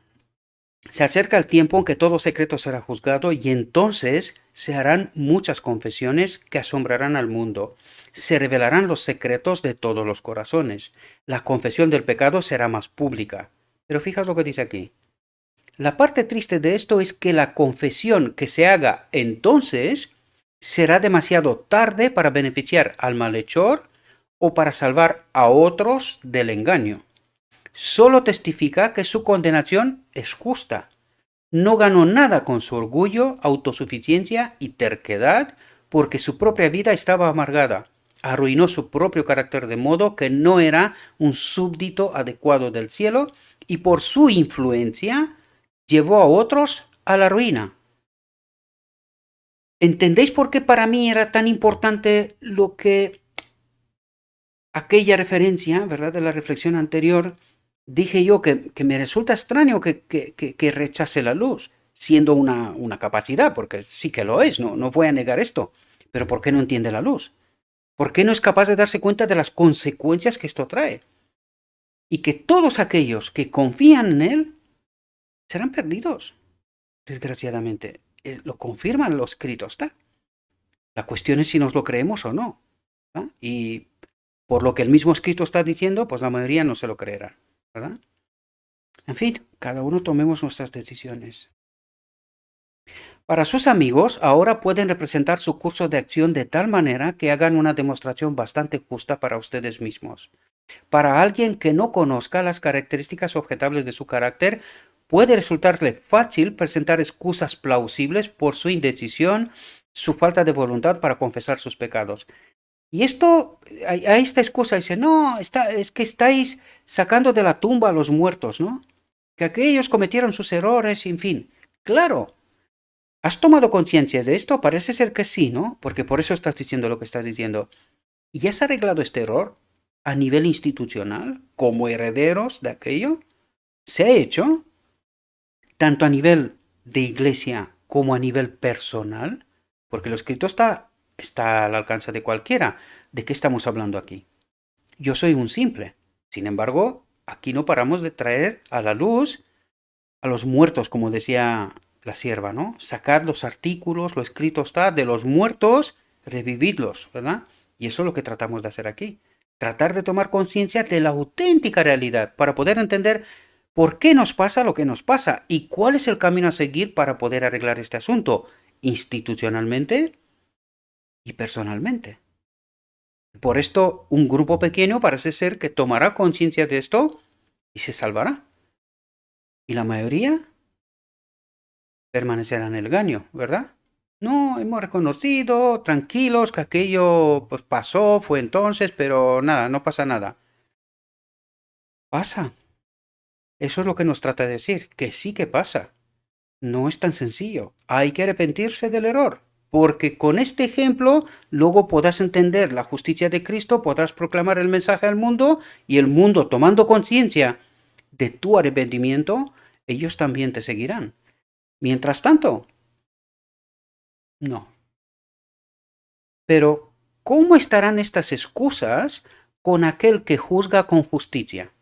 Se acerca el tiempo en que todo secreto será juzgado y entonces se harán muchas confesiones que asombrarán al mundo. Se revelarán los secretos de todos los corazones. La confesión del pecado será más pública. Pero fíjate lo que dice aquí. La parte triste de esto es que la confesión que se haga entonces será demasiado tarde para beneficiar al malhechor o para salvar a otros del engaño. Solo testifica que su condenación es justa. No ganó nada con su orgullo, autosuficiencia y terquedad, porque su propia vida estaba amargada. Arruinó su propio carácter de modo que no era un súbdito adecuado del cielo, y por su influencia llevó a otros a la ruina. ¿Entendéis por qué para mí era tan importante lo que aquella referencia, ¿verdad?, de la reflexión anterior? Dije yo que me resulta extraño que rechace la luz, siendo una capacidad, porque sí que lo es, no voy a negar esto. Pero ¿por qué no entiende la luz? ¿Por qué no es capaz de darse cuenta de las consecuencias que esto trae? Y que todos aquellos que confían en él serán perdidos, desgraciadamente. Lo confirman los escritos, ¿está? La cuestión es si nos lo creemos o no. ¿Tá? Y por lo que el mismo escrito está diciendo, pues la mayoría no se lo creerá, ¿verdad? En fin, cada uno tomemos nuestras decisiones. Para sus amigos, ahora pueden representar su curso de acción de tal manera que hagan una demostración bastante justa para ustedes mismos. Para alguien que no conozca las características objetables de su carácter, puede resultarle fácil presentar excusas plausibles por su indecisión, su falta de voluntad para confesar sus pecados. Y esto, a esta excusa dice, no, es que estáis sacando de la tumba a los muertos, ¿no? Que aquellos cometieron sus errores, en fin. Claro, ¿has tomado conciencia de esto? Parece ser que sí, ¿no? Porque por eso estás diciendo lo que estás diciendo. ¿Y has arreglado este error a nivel institucional, como herederos de aquello? ¿Se ha hecho? Tanto a nivel de iglesia como a nivel personal. Porque lo escrito está al alcance de cualquiera. ¿De qué estamos hablando aquí? Yo soy un simple. Sin embargo, aquí no paramos de traer a la luz a los muertos, como decía la sierva, ¿no? Sacar los artículos, lo escrito está, de los muertos, revivirlos, ¿verdad? Y eso es lo que tratamos de hacer aquí. Tratar de tomar conciencia de la auténtica realidad para poder entender por qué nos pasa lo que nos pasa y cuál es el camino a seguir para poder arreglar este asunto institucionalmente y personalmente. Por esto, un grupo pequeño parece ser que tomará conciencia de esto y se salvará. Y la mayoría permanecerá en el engaño, ¿verdad? No, hemos reconocido, tranquilos, que aquello pues pasó, fue entonces, pero nada, no pasa nada. Pasa. Eso es lo que nos trata de decir, que sí que pasa. No es tan sencillo. Hay que arrepentirse del error. Porque con este ejemplo luego podrás entender la justicia de Cristo, podrás proclamar el mensaje al mundo y el mundo tomando conciencia de tu arrepentimiento, ellos también te seguirán. Mientras tanto, no. Pero, ¿cómo estarán estas excusas con aquel que juzga con justicia?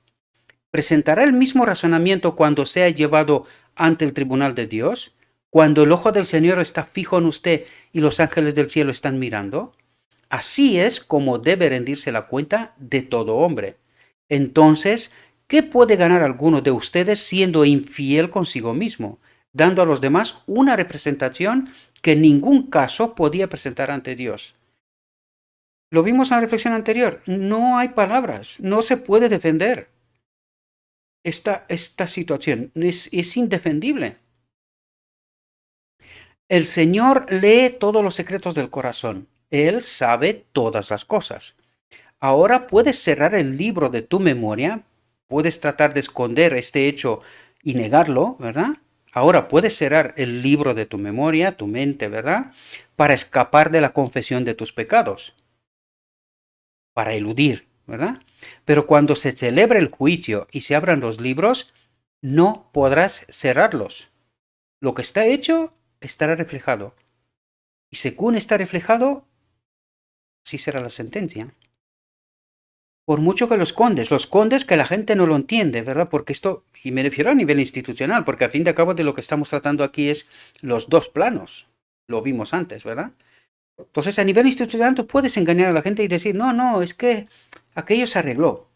¿Presentará el mismo razonamiento cuando sea llevado ante el tribunal de Dios? ¿Cuando el ojo del Señor está fijo en usted y los ángeles del cielo están mirando? Así es como debe rendirse la cuenta de todo hombre. Entonces, ¿qué puede ganar alguno de ustedes siendo infiel consigo mismo, dando a los demás una representación que en ningún caso podía presentar ante Dios? Lo vimos en la reflexión anterior, no hay palabras, no se puede defender esta situación, es indefendible. El Señor lee todos los secretos del corazón, Él sabe todas las cosas. Ahora puedes cerrar el libro de tu memoria, puedes tratar de esconder este hecho y negarlo, ¿verdad? Ahora puedes cerrar el libro de tu memoria, tu mente, ¿verdad? Para escapar de la confesión de tus pecados, para eludir, ¿verdad? Pero cuando se celebre el juicio y se abran los libros, no podrás cerrarlos. Lo que está hecho estará reflejado. Y según está reflejado, sí será la sentencia. Por mucho que lo escondes que la gente no lo entiende, ¿verdad? Porque esto, y me refiero a nivel institucional, porque al fin de cabo de lo que estamos tratando aquí es los dos planos. Lo vimos antes, ¿verdad? Entonces, a nivel institucional tú puedes engañar a la gente y decir, no, no, es que aquello se arregló.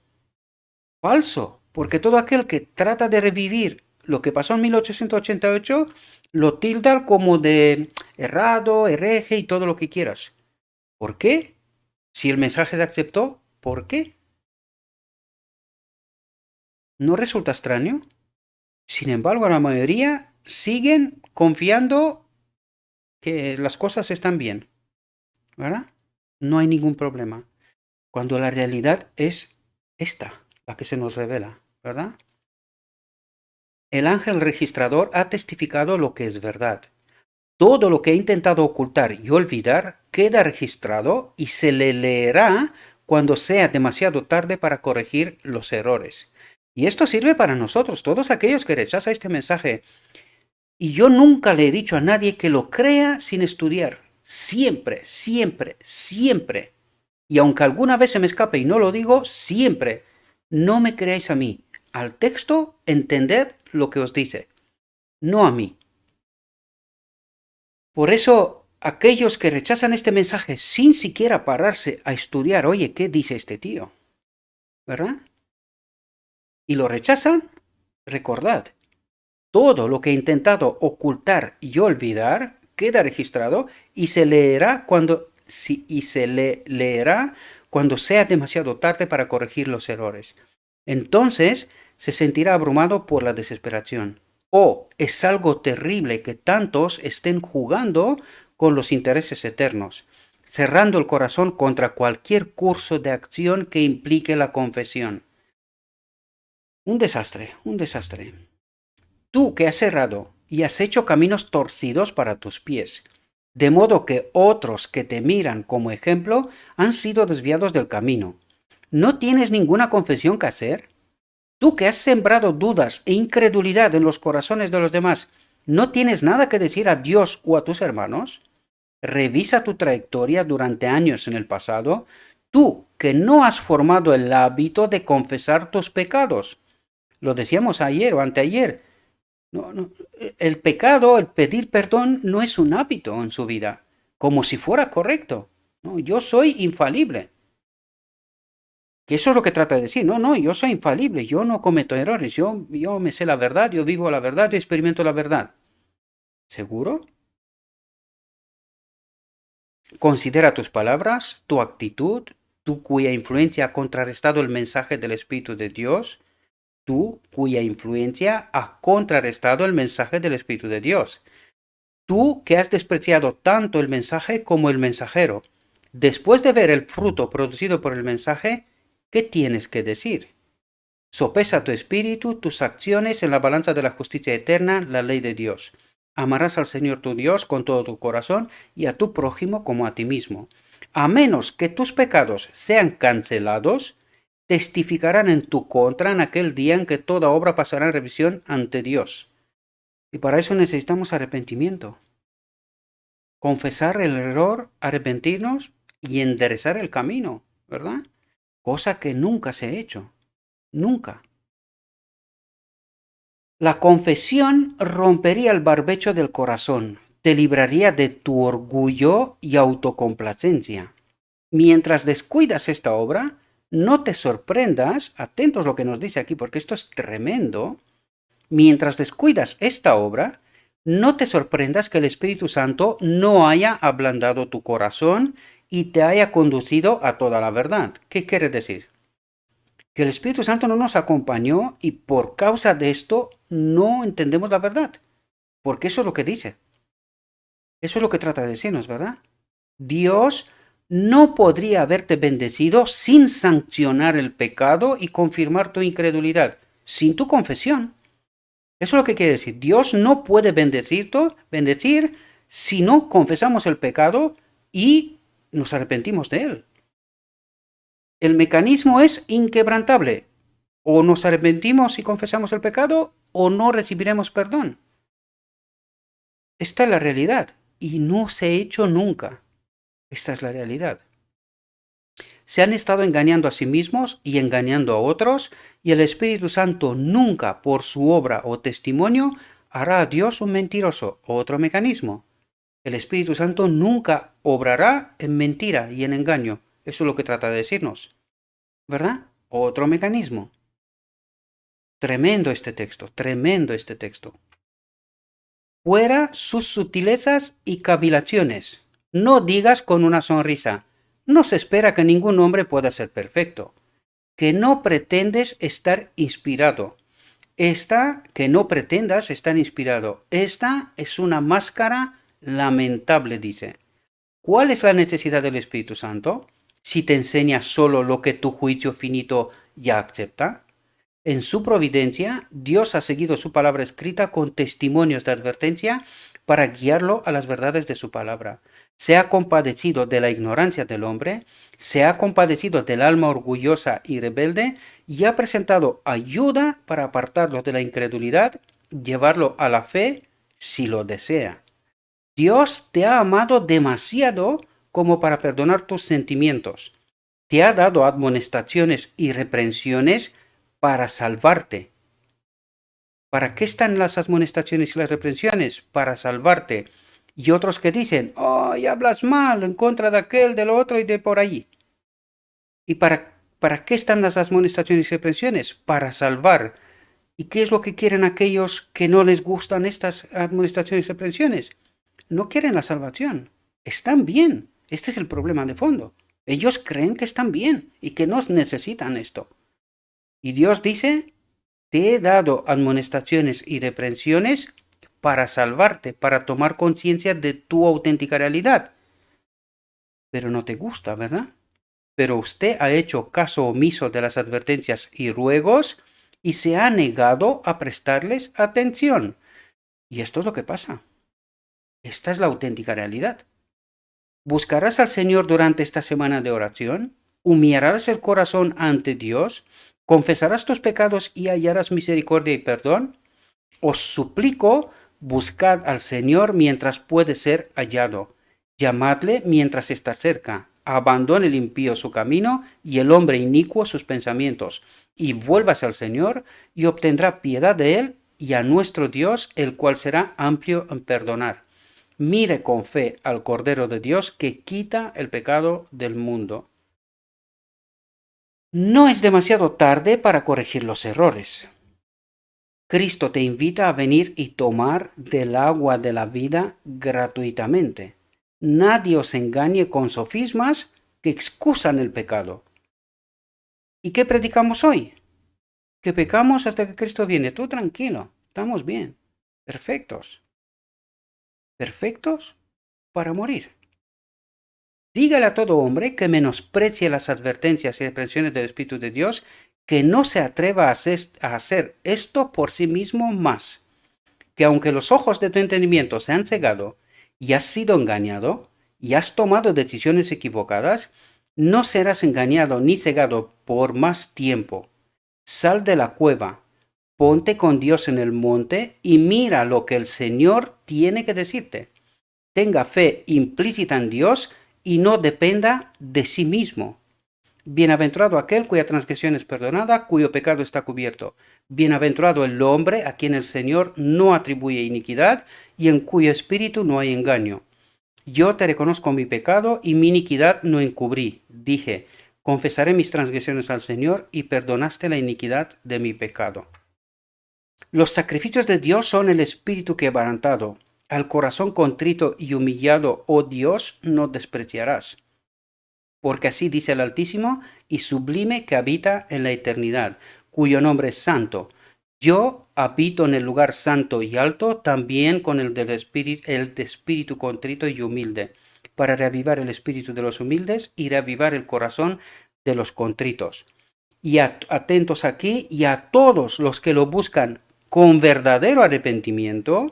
Falso, porque todo aquel que trata de revivir lo que pasó en 1888 lo tilda como de errado, hereje y todo lo que quieras. ¿Por qué? Si el mensaje se aceptó, ¿por qué? ¿No resulta extraño? Sin embargo, la mayoría siguen confiando que las cosas están bien, ¿verdad? No hay ningún problema. Cuando la realidad es esta, la que se nos revela, ¿verdad? El ángel registrador ha testificado lo que es verdad. Todo lo que he intentado ocultar y olvidar queda registrado y se le leerá cuando sea demasiado tarde para corregir los errores. Y esto sirve para nosotros, todos aquellos que rechazan este mensaje. Y yo nunca le he dicho a nadie que lo crea sin estudiar. Siempre, siempre, siempre. Y aunque alguna vez se me escape y no lo digo, siempre. No me creáis a mí. Al texto, entended lo que os dice. No a mí. Por eso, aquellos que rechazan este mensaje sin siquiera pararse a estudiar, oye, ¿qué dice este tío? ¿Verdad? Y lo rechazan, recordad, Todo lo que he intentado ocultar y olvidar queda registrado y se leerá cuando sea demasiado tarde para corregir los errores. Entonces se sentirá abrumado por la desesperación. Oh, es algo terrible que tantos estén jugando con los intereses eternos, cerrando el corazón contra cualquier curso de acción que implique la confesión. Un desastre, un desastre. Tú que has cerrado y has hecho caminos torcidos para tus pies, de modo que otros que te miran como ejemplo han sido desviados del camino. ¿No tienes ninguna confesión que hacer? Tú que has sembrado dudas e incredulidad en los corazones de los demás, ¿no tienes nada que decir a Dios o a tus hermanos? Revisa tu trayectoria durante años en el pasado, tú que no has formado el hábito de confesar tus pecados. Lo decíamos ayer o anteayer. El pecado, el pedir perdón, no es un hábito en su vida, como si fuera correcto. No, yo soy infalible. Que eso es lo que trata de decir. No, yo soy infalible, yo no cometo errores, yo me sé la verdad, yo vivo la verdad, yo experimento la verdad. ¿Seguro? Considera tus palabras, tu actitud, tú cuya influencia ha contrarrestado el mensaje del Espíritu de Dios, tú cuya influencia ha contrarrestado el mensaje del Espíritu de Dios. Tú que has despreciado tanto el mensaje como el mensajero, después de ver el fruto producido por el mensaje, ¿qué tienes que decir? Sopesa tu espíritu, tus acciones en la balanza de la justicia eterna, la ley de Dios. Amarás al Señor tu Dios con todo tu corazón y a tu prójimo como a ti mismo. A menos que tus pecados sean cancelados, testificarán en tu contra en aquel día en que toda obra pasará en revisión ante Dios. Y para eso necesitamos arrepentimiento. Confesar el error, arrepentirnos y enderezar el camino, ¿verdad? Cosa que nunca se ha hecho. Nunca. La confesión rompería el barbecho del corazón, te libraría de tu orgullo y autocomplacencia. Mientras descuidas esta obra, no te sorprendas, atentos a lo que nos dice aquí porque esto es tremendo, mientras descuidas esta obra, no te sorprendas que el Espíritu Santo no haya ablandado tu corazón y te haya conducido a toda la verdad. ¿Qué quiere decir? Que el Espíritu Santo no nos acompañó y por causa de esto no entendemos la verdad. Porque eso es lo que dice. Eso es lo que trata de decirnos, ¿verdad? Dios no podría haberte bendecido sin sancionar el pecado y confirmar tu incredulidad, sin tu confesión. Eso es lo que quiere decir. Dios no puede bendecir si no confesamos el pecado y nos arrepentimos de él. El mecanismo es inquebrantable. O nos arrepentimos y confesamos el pecado o no recibiremos perdón. Esta es la realidad y no se ha hecho nunca. Esta es la realidad. Se han estado engañando a sí mismos y engañando a otros, y el Espíritu Santo nunca, por su obra o testimonio, hará a Dios un mentiroso o otro mecanismo. El Espíritu Santo nunca obrará en mentira y en engaño. Eso es lo que trata de decirnos. ¿Verdad? Otro mecanismo. Tremendo este texto, tremendo este texto. Fuera sus sutilezas y cavilaciones. No digas con una sonrisa. No se espera que ningún hombre pueda ser perfecto. Que no pretendes estar inspirado. Que no pretendas estar inspirado. Esta es una máscara lamentable, dice. ¿Cuál es la necesidad del Espíritu Santo? Si te enseña solo lo que tu juicio finito ya acepta. En su providencia, Dios ha seguido su palabra escrita con testimonios de advertencia para guiarlo a las verdades de su palabra. Se ha compadecido de la ignorancia del hombre, se ha compadecido del alma orgullosa y rebelde y ha presentado ayuda para apartarlo de la incredulidad, llevarlo a la fe si lo desea. Dios te ha amado demasiado como para perdonar tus sentimientos. Te ha dado admonestaciones y reprensiones para salvarte. ¿Para qué están las admonestaciones y las reprensiones? Para salvarte. Y otros que dicen, y hablas mal en contra de aquel, del otro y de por allí. ¿Y para qué están las admonestaciones y reprensiones? Para salvar. ¿Y qué es lo que quieren aquellos que no les gustan estas amonestaciones y reprensiones? No quieren la salvación. Están bien. Este es el problema de fondo. Ellos creen que están bien y que no necesitan esto. Y Dios dice, te he dado amonestaciones y reprensiones para salvarte, para tomar conciencia de tu auténtica realidad. Pero no te gusta, ¿verdad? Pero usted ha hecho caso omiso de las advertencias y ruegos y se ha negado a prestarles atención. Y esto es lo que pasa. Esta es la auténtica realidad. ¿Buscarás al Señor durante esta semana de oración? ¿Humillarás el corazón ante Dios? ¿Confesarás tus pecados y hallarás misericordia y perdón? Os suplico, buscad al Señor mientras puede ser hallado. Llamadle mientras está cerca. Abandone el impío su camino y el hombre inicuo sus pensamientos. Y vuélvase al Señor y obtendrá piedad de él y a nuestro Dios, el cual será amplio en perdonar. Mire con fe al Cordero de Dios que quita el pecado del mundo. No es demasiado tarde para corregir los errores. Cristo te invita a venir y tomar del agua de la vida gratuitamente. Nadie os engañe con sofismas que excusan el pecado. ¿Y qué predicamos hoy? Que pecamos hasta que Cristo viene. Tú tranquilo, estamos bien, perfectos. Perfectos para morir. Dígale a todo hombre que menosprecie las advertencias y reprensiones del Espíritu de Dios, que no se atreva a hacer esto por sí mismo más, que aunque los ojos de tu entendimiento se han cegado y has sido engañado y has tomado decisiones equivocadas, no serás engañado ni cegado por más tiempo. Sal de la cueva, ponte con Dios en el monte y mira lo que el Señor tiene que decirte. Tenga fe implícita en Dios y no dependa de sí mismo. Bienaventurado aquel cuya transgresión es perdonada, cuyo pecado está cubierto. Bienaventurado el hombre a quien el Señor no atribuye iniquidad y en cuyo espíritu no hay engaño. Yo te reconozco mi pecado y mi iniquidad no encubrí. Dije, confesaré mis transgresiones al Señor y perdonaste la iniquidad de mi pecado. Los sacrificios de Dios son el espíritu quebrantado. Al corazón contrito y humillado, oh Dios, no despreciarás. Porque así dice el Altísimo y sublime que habita en la eternidad, cuyo nombre es santo. Yo habito en el lugar santo y alto, también con el de espíritu contrito y humilde, para reavivar el espíritu de los humildes y reavivar el corazón de los contritos. Y atentos aquí, y a todos los que lo buscan con verdadero arrepentimiento,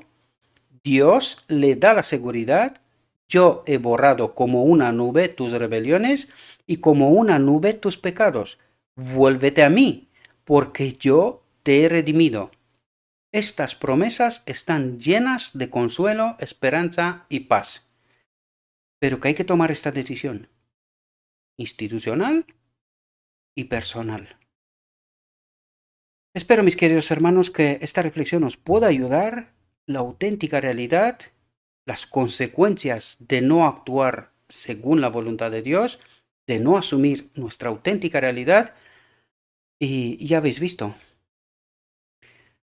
Dios le da la seguridad. Yo he borrado como una nube tus rebeliones y como una nube tus pecados. Vuélvete a mí, porque yo te he redimido. Estas promesas están llenas de consuelo, esperanza y paz. Pero que hay que tomar esta decisión institucional y personal. Espero, mis queridos hermanos, que esta reflexión os pueda ayudar. La auténtica realidad, las consecuencias de no actuar según la voluntad de Dios, de no asumir nuestra auténtica realidad. Y ya habéis visto,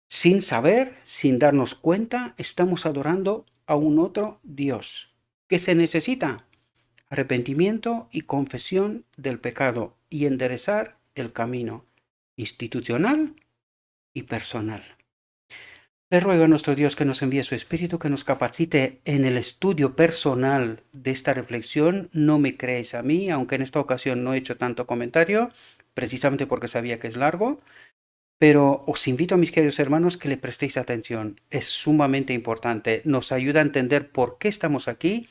sin saber, sin darnos cuenta, estamos adorando a un otro Dios. ¿Qué se necesita? Arrepentimiento y confesión del pecado y enderezar el camino institucional y personal. Le ruego a nuestro Dios que nos envíe su Espíritu, que nos capacite en el estudio personal de esta reflexión. No me creéis a mí, aunque en esta ocasión no he hecho tanto comentario, precisamente porque sabía que es largo, pero os invito, mis queridos hermanos, que le prestéis atención. Es sumamente importante, nos ayuda a entender por qué estamos aquí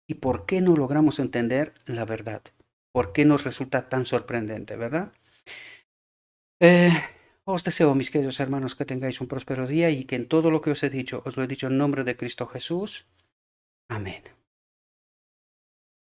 y por qué no logramos entender la verdad, por qué nos resulta tan sorprendente, ¿verdad? Os deseo, mis queridos hermanos, que tengáis un próspero día y que en todo lo que os he dicho, os lo he dicho en nombre de Cristo Jesús. Amén.